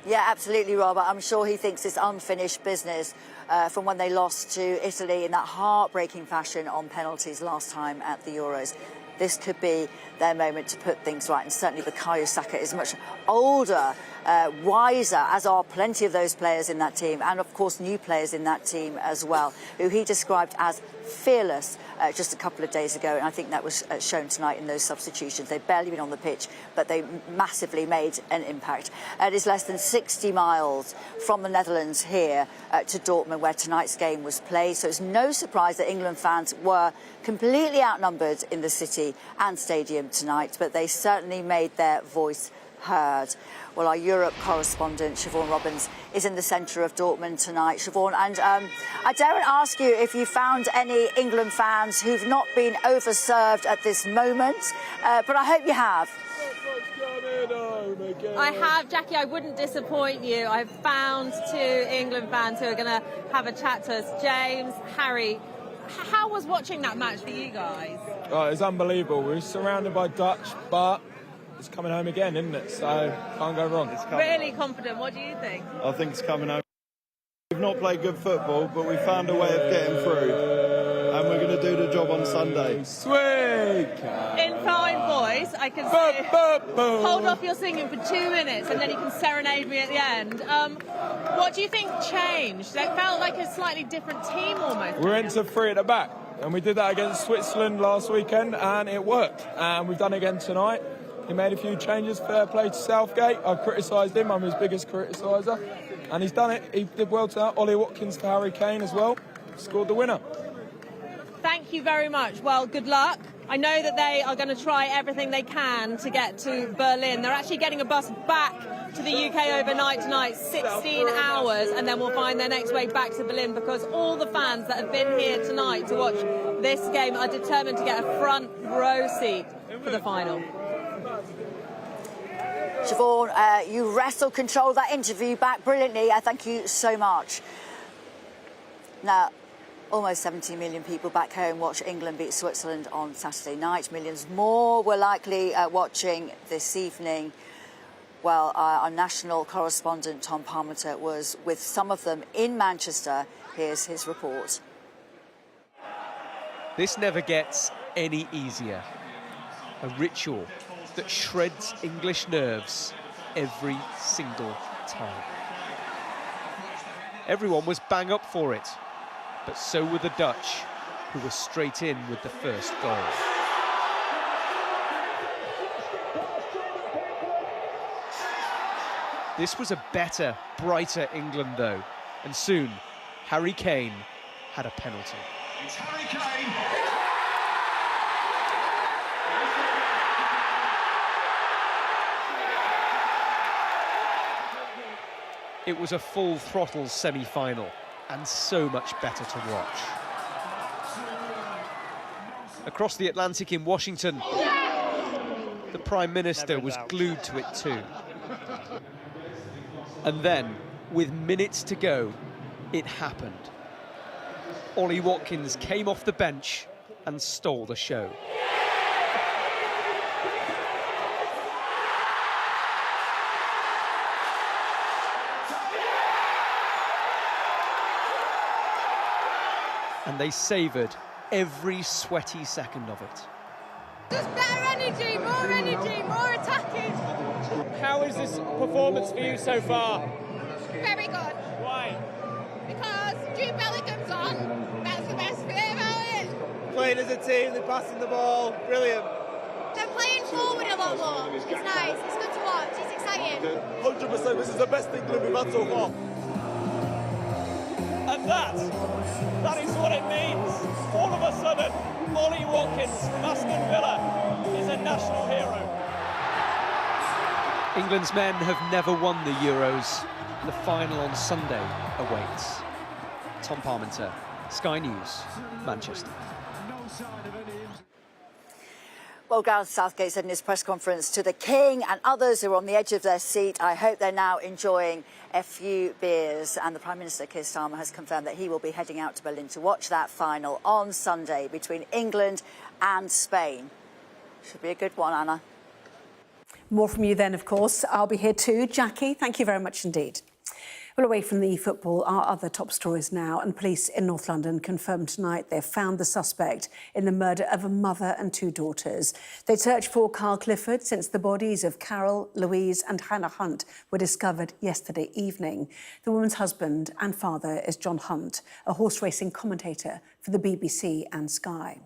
Yeah, absolutely, Robert. I'm sure he thinks it's unfinished business from when they lost to Italy in that heartbreaking fashion on penalties last time at the Euros. This could be their moment to put things right, and certainly Bukayo Saka is much older, wiser, as are plenty of those players in that team, and of course new players in that team as well, who he described as fearless just a couple of days ago, and I think that was shown tonight in those substitutions. They've barely been on the pitch, but they massively made an impact. It is less than 60 miles from the Netherlands here to Dortmund, where tonight's game was played, so it's no surprise that England fans were completely outnumbered in the city and stadium tonight, but they certainly made their voice heard. Well, our Europe correspondent, Siobhan Robbins, is in the centre of Dortmund tonight. Siobhan, and I daren't ask you if you found any England fans who've not been overserved at this moment, but I hope you have. I have, Jackie. I wouldn't disappoint you. I've found 2 England fans who are going to have a chat to us. James, Harry, how was watching that match for you guys? Oh, it was unbelievable. We were surrounded by Dutch, but it's coming home again, isn't it? So can't go wrong. Really confident. What do you think? I think it's coming home. We've not played good football, but we found a way of getting through, and we're going to do the job on Sunday. Sweet. In fine voice, I can say, hold off your singing for 2 minutes, and then you can serenade me at the end. What do you think changed? It felt like a slightly different team almost. We went to 3 at the back, and we did that against Switzerland last weekend, and it worked. And we've done it again tonight. He made a few changes, fair play to Southgate. I criticised him, I'm his biggest criticiser. And he's done it. He did well tonight. Ollie Watkins to Harry Kane as well. Scored the winner. Thank you very much. Well, good luck. I know that they are going to try everything they can to get to Berlin. They're actually getting a bus back to the UK overnight tonight, 16 hours, and then we'll find their next way back to Berlin, because all the fans that have been here tonight to watch this game are determined to get a front row seat for the final. Siobhan, you controlled that interview back brilliantly. Thank you so much. Now, almost 70 million people back home watch England beat Switzerland on Saturday night. Millions more were likely watching this evening. Well, our national correspondent, Tom Parmenter, was with some of them in Manchester. Here's his report. This never gets any easier. A ritual that shreds English nerves every single time. Everyone was bang up for it, but so were the Dutch, who were straight in with the first goal. This was a better, brighter England, though, and soon Harry Kane had a penalty. It's Harry Kane. It was a full-throttle semi-final, and so much better to watch. Across the Atlantic in Washington, the Prime Minister was glued to it too. And then, with minutes to go, it happened. Ollie Watkins came off the bench and stole the show. And they savoured every sweaty second of it. Just better energy, more attacking. How is this performance for you so far? Very good. Why? Because Jude Bellingham's on. That's the best bit about it. Playing as a team, they're passing the ball. Brilliant. They're playing forward a lot more. It's nice. It's good to watch. It's exciting. 100%. This is the best England we've had so far. And that is what it means. All of a sudden, Ollie Watkins from Aston Villa is a national hero. England's men have never won the Euros. The final on Sunday awaits. Tom Parmenter, Sky News, Manchester. Well, Gareth Southgate said in his press conference to the King and others who are on the edge of their seat, I hope they're now enjoying a few beers. And the Prime Minister, Keir Starmer, has confirmed that he will be heading out to Berlin to watch that final on Sunday between England and Spain. Should be a good one, Anna. More from you then, of course. I'll be here too. Jackie, thank you very much indeed. Well, away from the football, our other top stories now, and police in North London confirmed tonight they've found the suspect in the murder of a mother and two daughters. They'd searched for Carl Clifford since the bodies of Carol, Louise and Hannah Hunt were discovered yesterday evening. The woman's husband and father is John Hunt, a horse racing commentator for the BBC and Sky.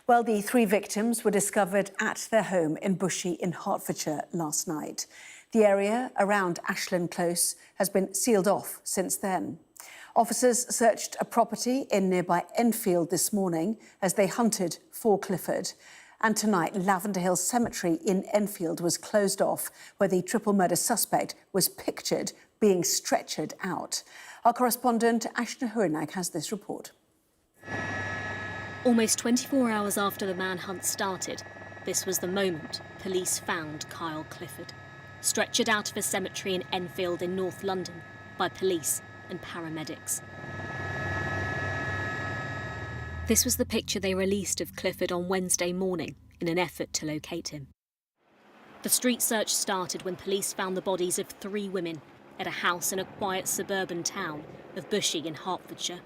Well, the three victims were discovered at their home in Bushey in Hertfordshire last night. The area around Ashland Close has been sealed off since then. Officers searched a property in nearby Enfield this morning as they hunted for Clifford. And tonight, Lavender Hill Cemetery in Enfield was closed off, where the triple murder suspect was pictured being stretchered out. Our correspondent, Ashna Hurinag, has this report. Almost 24 hours after the manhunt started, this was the moment police found Kyle Clifford, stretchered out of a cemetery in Enfield in North London by police and paramedics. This was the picture they released of Clifford on Wednesday morning in an effort to locate him. The street search started when police found the bodies of three women at a house in a quiet suburban town of Bushey in Hertfordshire.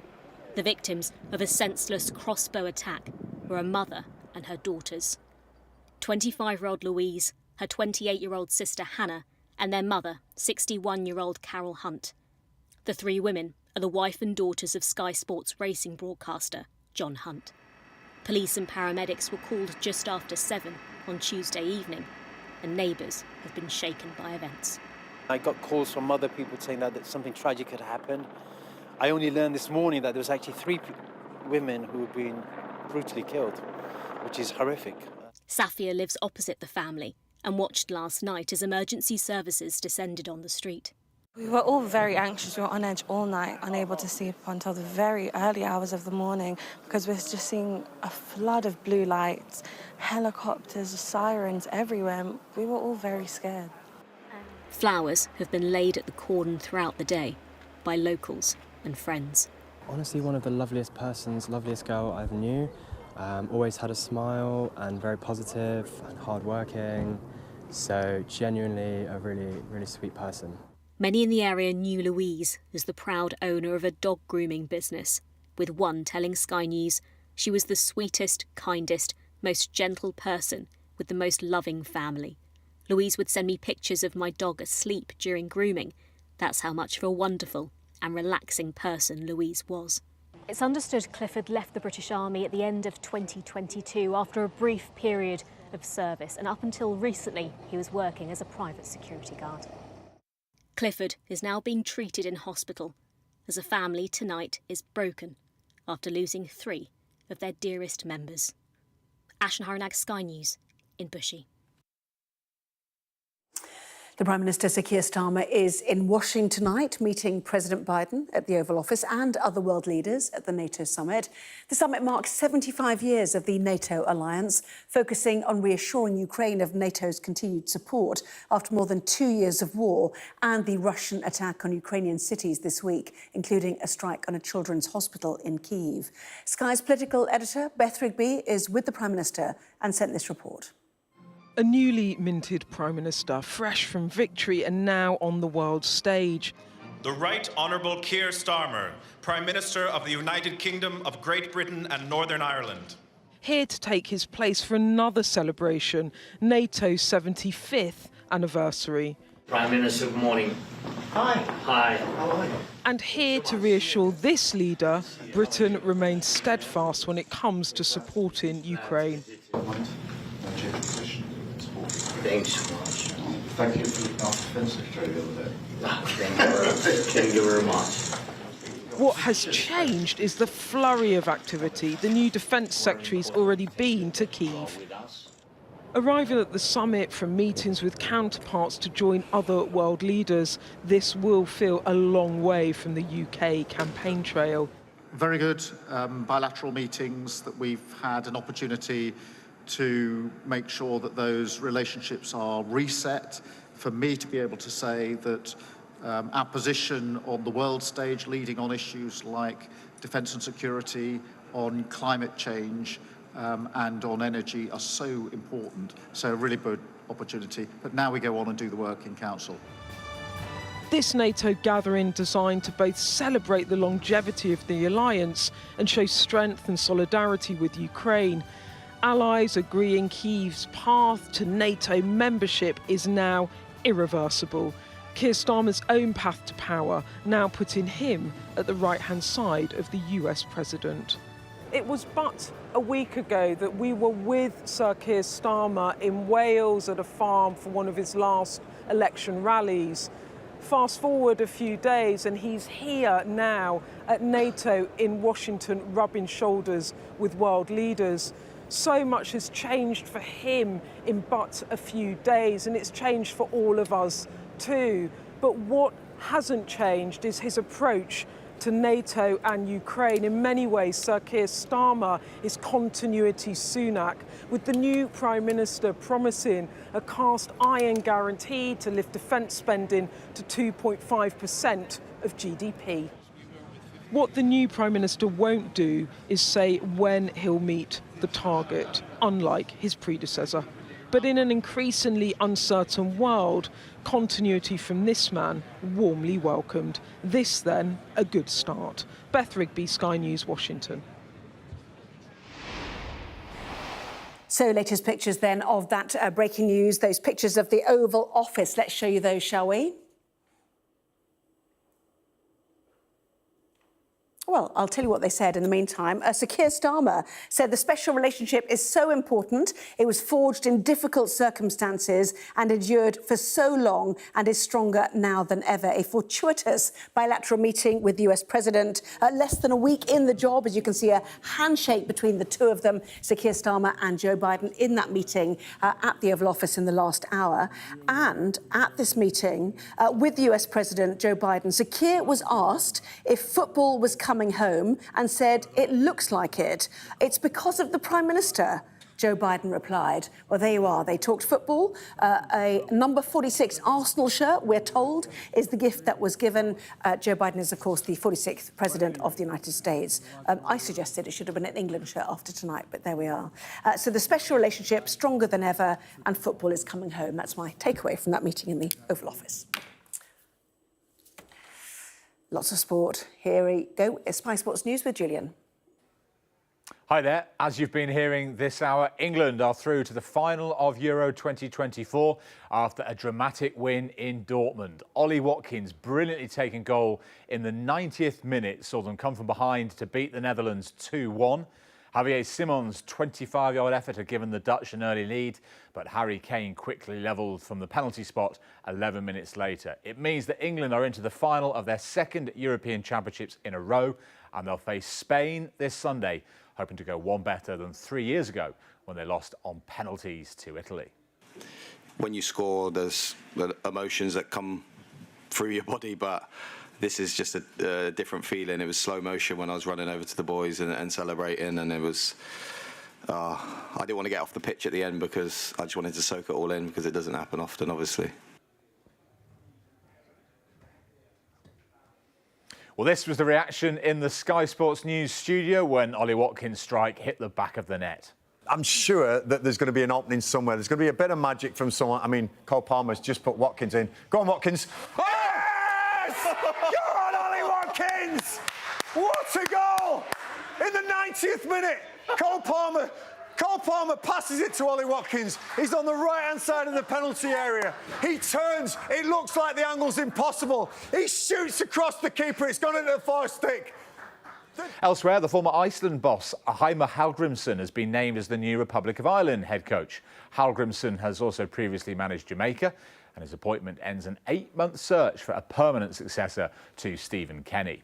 The victims of a senseless crossbow attack were a mother and her daughters. 25-year-old Louise, her 28-year-old sister Hannah, and their mother, 61-year-old Carol Hunt. The three women are the wife and daughters of Sky Sports racing broadcaster John Hunt. Police and paramedics were called just after 7 on Tuesday evening, and neighbours have been shaken by events. I got calls from other people saying that something tragic had happened. I only learned this morning that there was actually three women who had been brutally killed, which is horrific. Safia lives opposite the family and watched last night as emergency services descended on the street. We were all very anxious. We were on edge all night, unable to sleep until the very early hours of the morning because we're just seeing a flood of blue lights, helicopters, sirens everywhere. We were all very scared. Flowers have been laid at the cordon throughout the day by locals and friends. Honestly, one of the loveliest girl I ever knew. Always had a smile and very positive and hardworking. So genuinely a really, really sweet person. Many in the area knew Louise as the proud owner of a dog grooming business, with one telling Sky News She was the sweetest, kindest, most gentle person with the most loving family. Louise would send me pictures of my dog asleep during grooming. That's how much of a wonderful and relaxing person Louise was. It's understood Clifford left the British Army at the end of 2022 after a brief period of service, and up until recently he was working as a private security guard. Clifford is now being treated in hospital as a family tonight is broken after losing 3 of their dearest members. Ashen Haranag, Sky News in Bushey. The Prime Minister, Sir Keir Starmer, is in Washington tonight, meeting President Biden at the Oval Office and other world leaders at the NATO summit. The summit marks 75 years of the NATO alliance, focusing on reassuring Ukraine of NATO's continued support after more than 2 years of war and the Russian attack on Ukrainian cities this week, including a strike on a children's hospital in Kyiv. Sky's political editor, Beth Rigby, is with the Prime Minister and sent this report. A newly minted Prime Minister, fresh from victory and now on the world stage. The Right Honourable Keir Starmer, Prime Minister of the United Kingdom of Great Britain and Northern Ireland. Here to take his place for another celebration, NATO's 75th anniversary. Prime Minister, good morning. Hi. Hi. How are you? And here to reassure this leader, Britain remains steadfast when it comes to supporting Ukraine. Thanks so much. Thank you for looking after Defence Secretary the other day. Thank you very much. What has changed is the flurry of activity. The new Defence Secretary's already been to Kyiv. Arriving at the summit from meetings with counterparts to join other world leaders, this will feel a long way from the UK campaign trail. Very good bilateral meetings that we've had an opportunity to make sure that those relationships are reset, for me to be able to say that our position on the world stage, leading on issues like defence and security, on climate change and on energy are so important. So a really good opportunity. But now we go on and do the work in Council. This NATO gathering designed to both celebrate the longevity of the alliance and show strength and solidarity with Ukraine. Allies agreeing Kyiv's path to NATO membership is now irreversible. Keir Starmer's own path to power now putting him at the right-hand side of the US president. It was but a week ago that we were with Sir Keir Starmer in Wales at a farm for one of his last election rallies. Fast forward a few days and he's here now at NATO in Washington, rubbing shoulders with world leaders. So much has changed for him in but a few days, and it's changed for all of us too. But what hasn't changed is his approach to NATO and Ukraine. In many ways, Sir Keir Starmer is continuity Sunak, with the new Prime Minister promising a cast iron guarantee to lift defence spending to 2.5% of GDP. What the new Prime Minister won't do is say when he'll meet the target, unlike his predecessor. But in an increasingly uncertain world, continuity from this man warmly welcomed. This, then, a good start. Beth Rigby, Sky News, Washington. So, latest pictures then of that breaking news, those pictures of the Oval Office. Let's show you those, shall we? Well, I'll tell you what they said in the meantime. Sir Keir Starmer said the special relationship is so important. It was forged in difficult circumstances and endured for so long and is stronger now than ever. A fortuitous bilateral meeting with the US President. Less than a week in the job, as you can see, a handshake between the two of them, Sir Keir Starmer and Joe Biden, in that meeting at the Oval Office in the last hour. And at this meeting with the US President, Joe Biden, Sir Keir was asked if football was coming home and said, it looks like it. It's because of the Prime Minister, Joe Biden replied. Well, there you are. They talked football. A number 46 Arsenal shirt, we're told, is the gift that was given. Joe Biden is, of course, the 46th President of the United States. I suggested it should have been an England shirt after tonight, but there we are. So the special relationship, stronger than ever, and football is coming home. That's my takeaway from that meeting in the Oval Office. Lots of sport. Here we go. Sky Sports News with Julian. Hi there. As you've been hearing this hour, England are through to the final of Euro 2024 after a dramatic win in Dortmund. Ollie Watkins brilliantly taking goal in the 90th minute saw them come from behind to beat the Netherlands 2-1. Javier Simon's 25-yard effort had given the Dutch an early lead, but Harry Kane quickly levelled from the penalty spot 11 minutes later. It means that England are into the final of their second European Championships in a row, and they'll face Spain this Sunday, hoping to go one better than 3 years ago when they lost on penalties to Italy. When you score, there's emotions that come through your body, but this is just a different feeling. It was slow motion when I was running over to the boys and celebrating, and it was... I didn't want to get off the pitch at the end because I just wanted to soak it all in, because it doesn't happen often, obviously. Well, this was the reaction in the Sky Sports News studio when Ollie Watkins' strike hit the back of the net. I'm sure that there's going to be an opening somewhere. There's going to be a bit of magic from someone. I mean, Cole Palmer's just put Watkins in. Go on, Watkins. Yes! Go on, Ollie Watkins! What a goal! In the 90th minute, Cole Palmer passes it to Ollie Watkins. He's on the right-hand side of the penalty area. He turns. It looks like the angle's impossible. He shoots across the keeper. It's gone into the far stick. Elsewhere, the former Iceland boss, Heimir Hallgrímsson, has been named as the new Republic of Ireland head coach. Hallgrímsson has also previously managed Jamaica, and his appointment ends an 8-month search for a permanent successor to Stephen Kenny.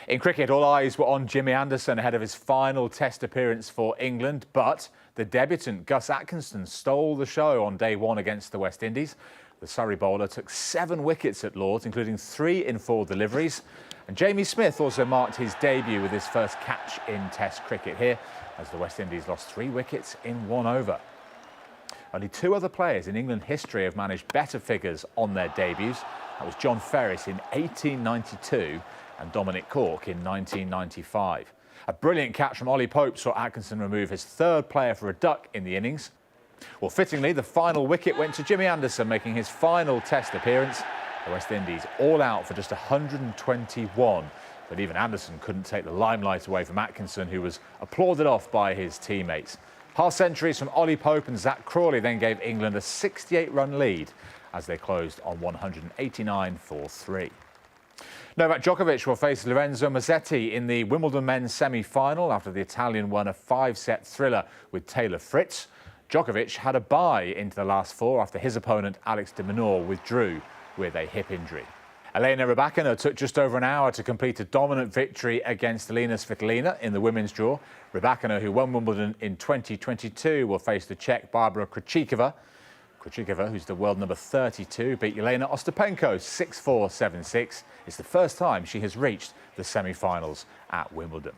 In cricket, all eyes were on Jimmy Anderson ahead of his final Test appearance for England, but the debutant Gus Atkinson stole the show on day one against the West Indies. The Surrey bowler took 7 wickets at Lord's, including 3 in 4 deliveries. And Jamie Smith also marked his debut with his first catch in Test cricket here, as the West Indies lost 3 wickets in 1 over. Only 2 other players in England history have managed better figures on their debuts. That was John Ferris in 1892 and Dominic Cork in 1995. A brilliant catch from Ollie Pope saw Atkinson remove his 3rd player for a duck in the innings. Well, fittingly, the final wicket went to Jimmy Anderson, making his final Test appearance. The West Indies all out for just 121, but even Anderson couldn't take the limelight away from Atkinson, who was applauded off by his teammates. Half centuries from Ollie Pope and Zach Crawley then gave England a 68-run lead as they closed on 189 for 3. Novak Djokovic will face Lorenzo Musetti in the Wimbledon men's semi-final after the Italian won a 5-set thriller with Taylor Fritz. Djokovic had a bye into the last 4 after his opponent Alex de Minaur withdrew with a hip injury. Elena Rybakina took just over an hour to complete a dominant victory against Elina Svitolina in the women's draw. Rybakina, who won Wimbledon in 2022, will face the Czech Barbara Krejcikova. Krejcikova, who's the world number 32, beat Jelena Ostapenko 6-4, 7-6. It's the first time she has reached the semi-finals at Wimbledon.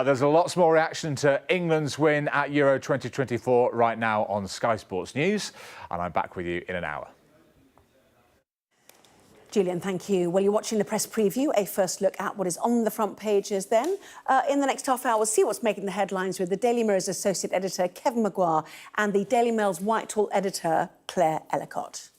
There's lots more reaction to England's win at Euro 2024 right now on Sky Sports News, and I'm back with you in an hour. Julian, thank you. Well, you're watching the press preview, a first look at what is on the front pages then. In the next half hour, we'll see what's making the headlines with the Daily Mirror's associate editor, Kevin Maguire, and the Daily Mail's Whitehall editor, Claire Ellicott.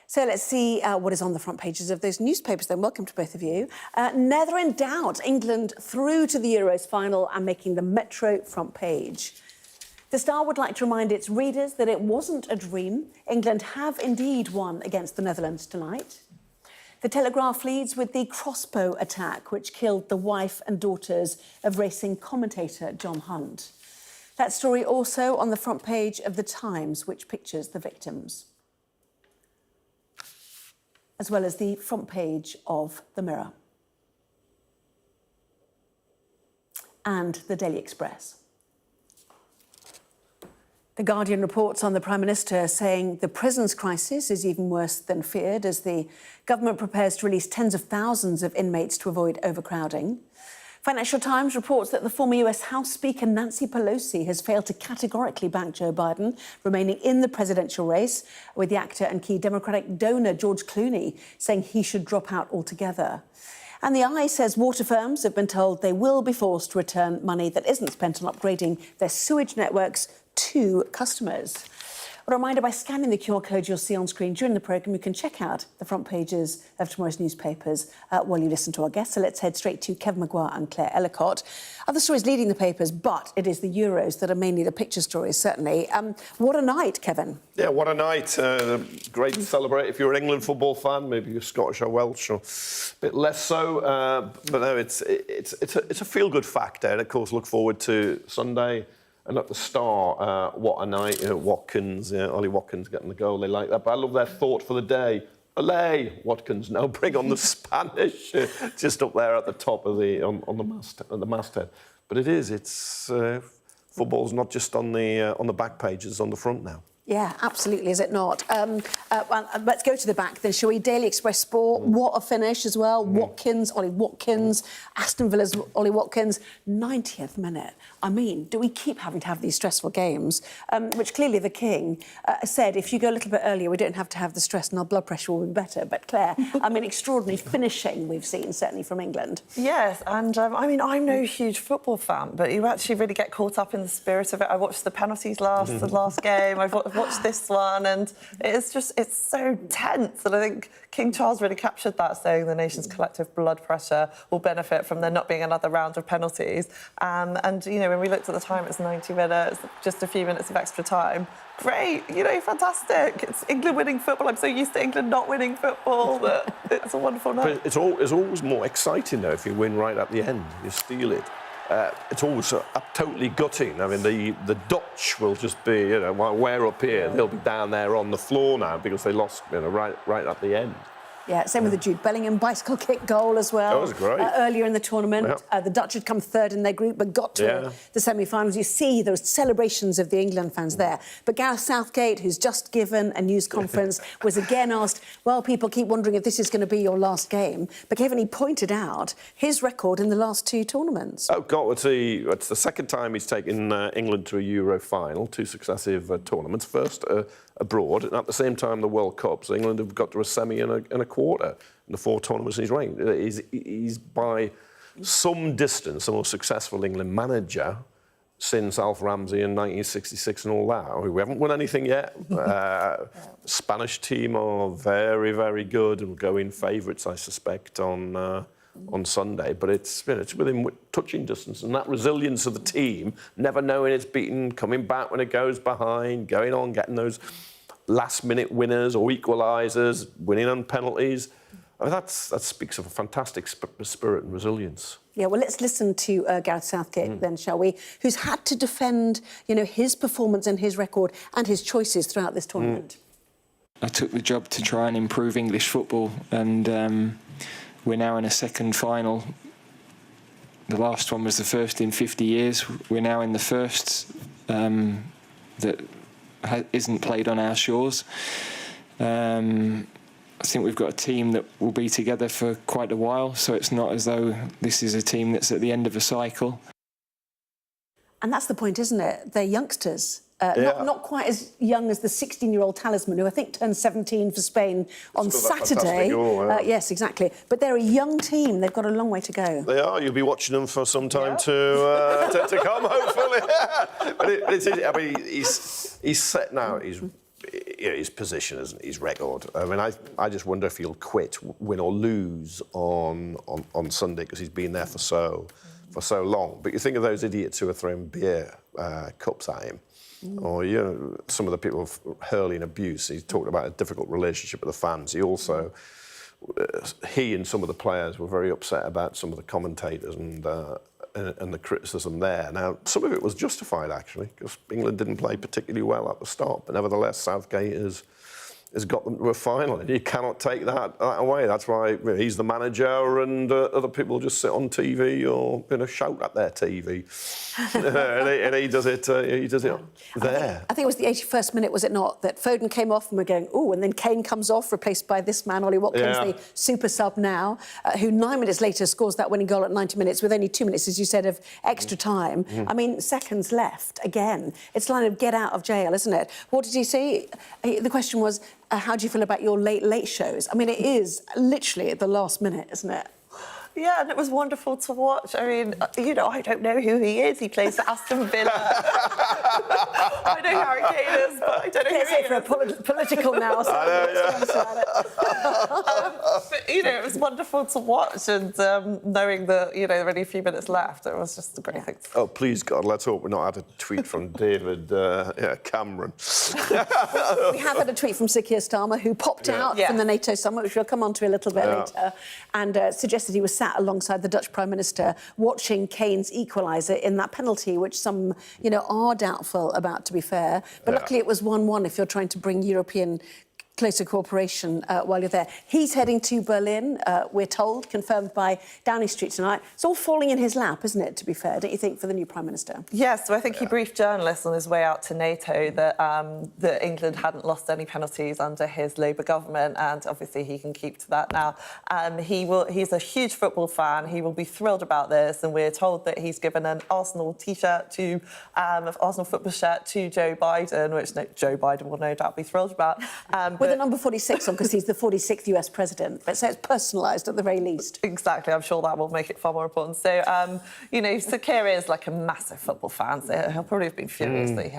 So let's see what is on the front pages of those newspapers then. Welcome to both of you. Never in doubt, England through to the Euros final and making the Metro front page. The Star would like to remind its readers that it wasn't a dream. England have indeed won against the Netherlands tonight. The Telegraph leads with the crossbow attack, which killed the wife and daughters of racing commentator John Hunt. That story also on the front page of The Times, which pictures the victims, as well as the front page of The Mirror and the Daily Express. The Guardian reports on the Prime Minister saying the prisons crisis is even worse than feared as the government prepares to release tens of thousands of inmates to avoid overcrowding. Financial Times reports that the former US House Speaker Nancy Pelosi has failed to categorically back Joe Biden, remaining in the presidential race, with the actor and key Democratic donor George Clooney saying he should drop out altogether. And the Eye says water firms have been told they will be forced to return money that isn't spent on upgrading their sewage networks to customers. A reminder, by scanning the QR code you'll see on screen during the programme, you can check out the front pages of tomorrow's newspapers while you listen to our guests. So let's head straight to Kevin Maguire and Claire Ellicott. Other stories leading the papers, but it is the Euros that are mainly the picture stories, certainly. What a night, Kevin. Yeah, what a night. Great to celebrate if you're an England football fan, maybe you're Scottish or Welsh, or a bit less so. But no, it's a feel-good factor. And, of course, look forward to Sunday. And at the start, what a night. You know, Watkins, Ollie Watkins getting the goal. They like that. But I love their thought for the day. Olé, Watkins, now bring on the Spanish. Just up there at the top of the masthead. But it's football's not just on the back page, it's on the front now. Yeah, absolutely, is it not? Let's go to the back then, shall we? Daily Express Sport, what a finish as well. Watkins, Ollie Watkins, Aston Villa's Ollie Watkins, 90th minute. I mean, do we keep having to have these stressful games? Which clearly the King said, if you go a little bit earlier, we don't have to have the stress and our blood pressure will be better. But Claire, I mean, extraordinary finishing we've seen, certainly from England. Yes, and I mean, I'm no huge football fan, but you actually really get caught up in the spirit of it. I watched the penalties the last game. I've watched this one, and it's so tense. And I think King Charles really captured that, saying the nation's collective blood pressure will benefit from there not being another round of penalties. And you know, when we looked at the time, it's 90 minutes, just a few minutes of extra time. Great, you know, fantastic. It's England winning football. I'm so used to England not winning football that it's a wonderful night. But it's always more exciting, though, if you win right at the end, you steal it. It's always totally gutting. I mean, the Dutch will just be, you know, while we're up here, they'll be down there on the floor now because they lost, you know, right at the end. Yeah, same with the Jude Bellingham bicycle kick goal as well. That was great. Earlier in the tournament, the Dutch had come third in their group but got to the semi-finals. You see those celebrations of the England fans there. But Gareth Southgate, who's just given a news conference, was again asked, well, people keep wondering if this is going to be your last game. But Kevin, he pointed out his record in the last two tournaments. Oh, God, it's the second time he's taken England to a Euro final, two successive tournaments. First abroad, and at the same time the World Cup. So England have got to a semi and a quarter in the four tournaments he's running. He's by some distance the most successful England manager since Alf Ramsey in 1966 and all that. We haven't won anything yet. Spanish team are very, very good and will go in favourites, I suspect, on Sunday, but it's within touching distance, and that resilience of the team, never knowing it's beaten, coming back when it goes behind, going on, getting those last-minute winners or equalisers, winning on penalties. I mean, that speaks of a fantastic spirit and resilience. Yeah, well, let's listen to Gareth Southgate then, shall we? Who's had to defend, you know, his performance and his record and his choices throughout this tournament. I took the job to try and improve English football, and we're now in a second final. The last one was the first in 50 years. We're now in the first that isn't played on our shores. I think we've got a team that will be together for quite a while, so it's not as though this is a team that's at the end of a cycle. And that's the point, isn't it? They're youngsters. Not quite as young as the 16-year-old talisman, who I think turned 17 for Spain on Saturday. Yes, exactly. But they're a young team. They've got a long way to go. They are. You'll be watching them for some time to come, hopefully. But I mean, he's set now. His position, isn't his record. I mean, I just wonder if he'll quit, win or lose on Sunday, because he's been there for so long. But you think of those idiots who are throwing beer cups at him. Or, you know, some of the people hurling abuse. He's talked about a difficult relationship with the fans. He also, he and some of the players were very upset about some of the commentators and the criticism there. Now, some of it was justified, actually, because England didn't play particularly well at the start. But nevertheless, Southgate has got them to a final, and you cannot take that away. That's why he's the manager, and other people just sit on TV or, you know, shout at their TV, and he does it. He does it there. I think it was the 81st minute, was it not, that Foden came off, and we're going, ooh, and then Kane comes off, replaced by this man, Ollie Watkins, the super sub now, who 9 minutes later scores that winning goal at 90 minutes with only 2 minutes, as you said, of extra time. I mean, seconds left again. It's like a get out of jail, isn't it? What did he say? The question was, how do you feel about your late shows? I mean, it is literally at the last minute, isn't it? Yeah, and it was wonderful to watch. I mean, you know, I don't know who he is. He plays for Aston Villa. I know Harry Kane is, but I don't know who he is. For a political now, so I know, but, you know, it was wonderful to watch, and knowing that, you know, there were only a few minutes left, it was just a great thing. Oh, please, God, let's hope we've not had a tweet from David Cameron. We have had a tweet from Sir Keir Starmer, who popped out from the NATO summit, which we'll come on to a little bit later, and suggested he was sat alongside the Dutch Prime Minister watching Kane's equaliser in that penalty, which some, you know, are doubtful about, to be fair. But luckily it was 1-1 if you're trying to bring European closer cooperation while you're there. He's heading to Berlin, we're told, confirmed by Downing Street tonight. It's all falling in his lap, isn't it, to be fair, don't you think, for the new Prime Minister? Yes, so I think he briefed journalists on his way out to NATO that that England hadn't lost any penalties under his Labour government, and obviously he can keep to that now. He's a huge football fan. He will be thrilled about this, and we're told that he's given an Arsenal T-shirt to, Arsenal football shirt to Joe Biden, which Joe Biden will no doubt be thrilled about. With the number 46 on, because he's the 46th US president. But so it's personalised at the very least. Exactly, I'm sure that will make it far more important. So, you know, Sir Keir is like a massive football fan, so he'll probably have been furious that he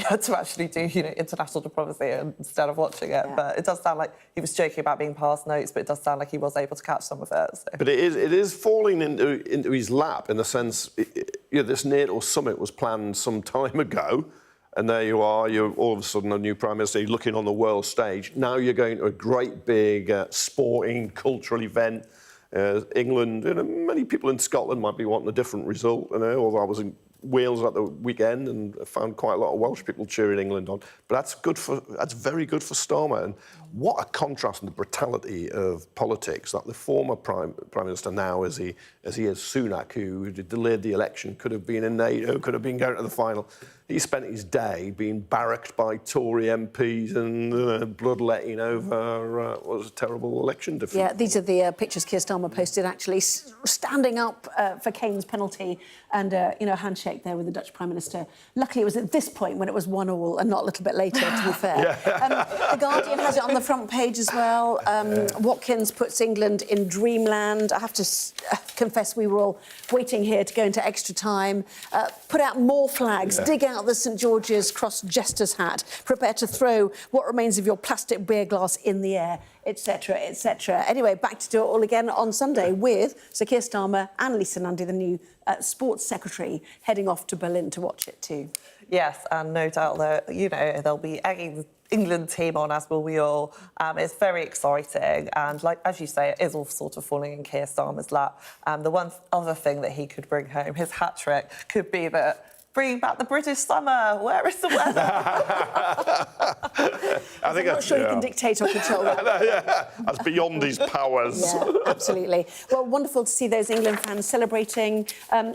had to actually do, you know, international diplomacy instead of watching it. Yeah. But it does sound like he was joking about being past notes, but it does sound like he was able to catch some of it. So. But it is falling into his lap in the sense, you know, this NATO summit was planned some time ago. And there you are, you're all of a sudden a new Prime Minister, you're looking on the world stage. Now you're going to a great big sporting, cultural event. England, you know, many people in Scotland might be wanting a different result, you know, although I was in Wales at the weekend and found quite a lot of Welsh people cheering England on. But that's very good for Starmer. And what a contrast in the brutality of politics that the former Prime Minister now, as he is Sunak, who delayed the election, could have been in NATO, could have been going to the final. He spent his day being barracked by Tory MPs and bloodletting over what was a terrible election defeat. Yeah, these are the pictures Keir Starmer posted, actually, standing up for Kane's penalty and, you know, a handshake there with the Dutch Prime Minister. Luckily, it was at this point when it was 1-1 and not a little bit later, to be fair. The Guardian has it on the front page as well. Watkins puts England in dreamland. I have to confess we were all waiting here to go into extra time. Put out more flags, dig out the St George's Cross jester's hat, prepare to throw what remains of your plastic beer glass in the air, etc., etc. Anyway, back to do it all again on Sunday with Sir Keir Starmer and Lisa Nandy, the new Sports Secretary, heading off to Berlin to watch it too. Yes, and no doubt that, you know, they'll be egging the England team on, as will we all. It's very exciting, and like as you say, it is all sort of falling in Keir Starmer's lap. The one other thing that he could bring home, his hat trick, could be that bringing back the British summer. Where is the weather? I'm not sure he can dictate or control that. That's beyond his powers. Yeah, absolutely. Well, wonderful to see those England fans celebrating.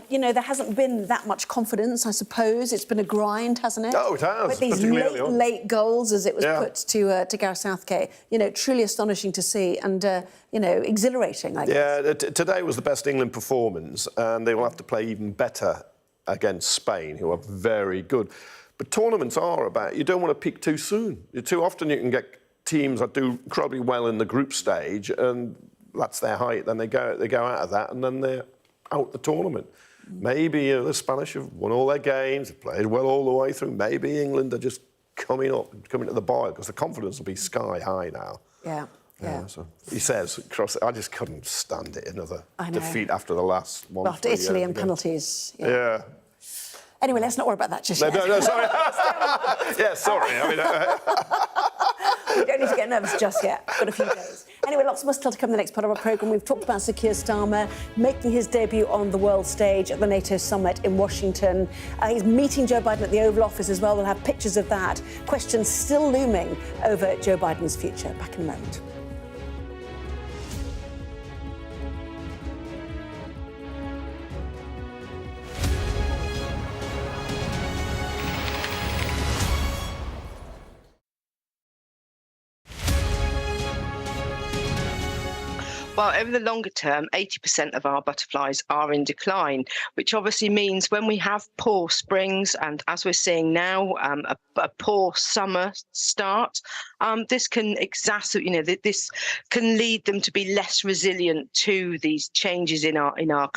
You know, there hasn't been that much confidence, I suppose. It's been a grind, hasn't it? Oh, it has. With these late goals, as it was put to Gareth Southgate. You know, truly astonishing to see and, you know, exhilarating, I guess. Yeah, today was the best England performance, and they will have to play even better against Spain, who are very good. But tournaments are about, you don't want to peak too soon. Too often you can get teams that do incredibly well in the group stage, and that's their height. Then they go out of that, and then they're out the tournament. Maybe the Spanish have won all their games, they've played well all the way through. Maybe England are just coming to the boil, because the confidence will be sky high now. Yeah. So he says, I just couldn't stand it, another defeat after the last one. After Italy and penalties. Yeah. Anyway, let's not worry about that just yet. No, sorry. Yeah, sorry. I mean, we don't need to get nervous just yet. Got a few days. Anyway, lots more still to come in the next part of our programme. We've talked about Sir Keir Starmer making his debut on the world stage at the NATO summit in Washington. He's meeting Joe Biden at the Oval Office as well. We'll have pictures of that. Questions still looming over Joe Biden's future. Back in a moment. Well, over the longer term, 80% of our butterflies are in decline, which obviously means when we have poor springs and, as we're seeing now, a poor summer start, this can exacerbate, this can lead them to be less resilient to these changes in our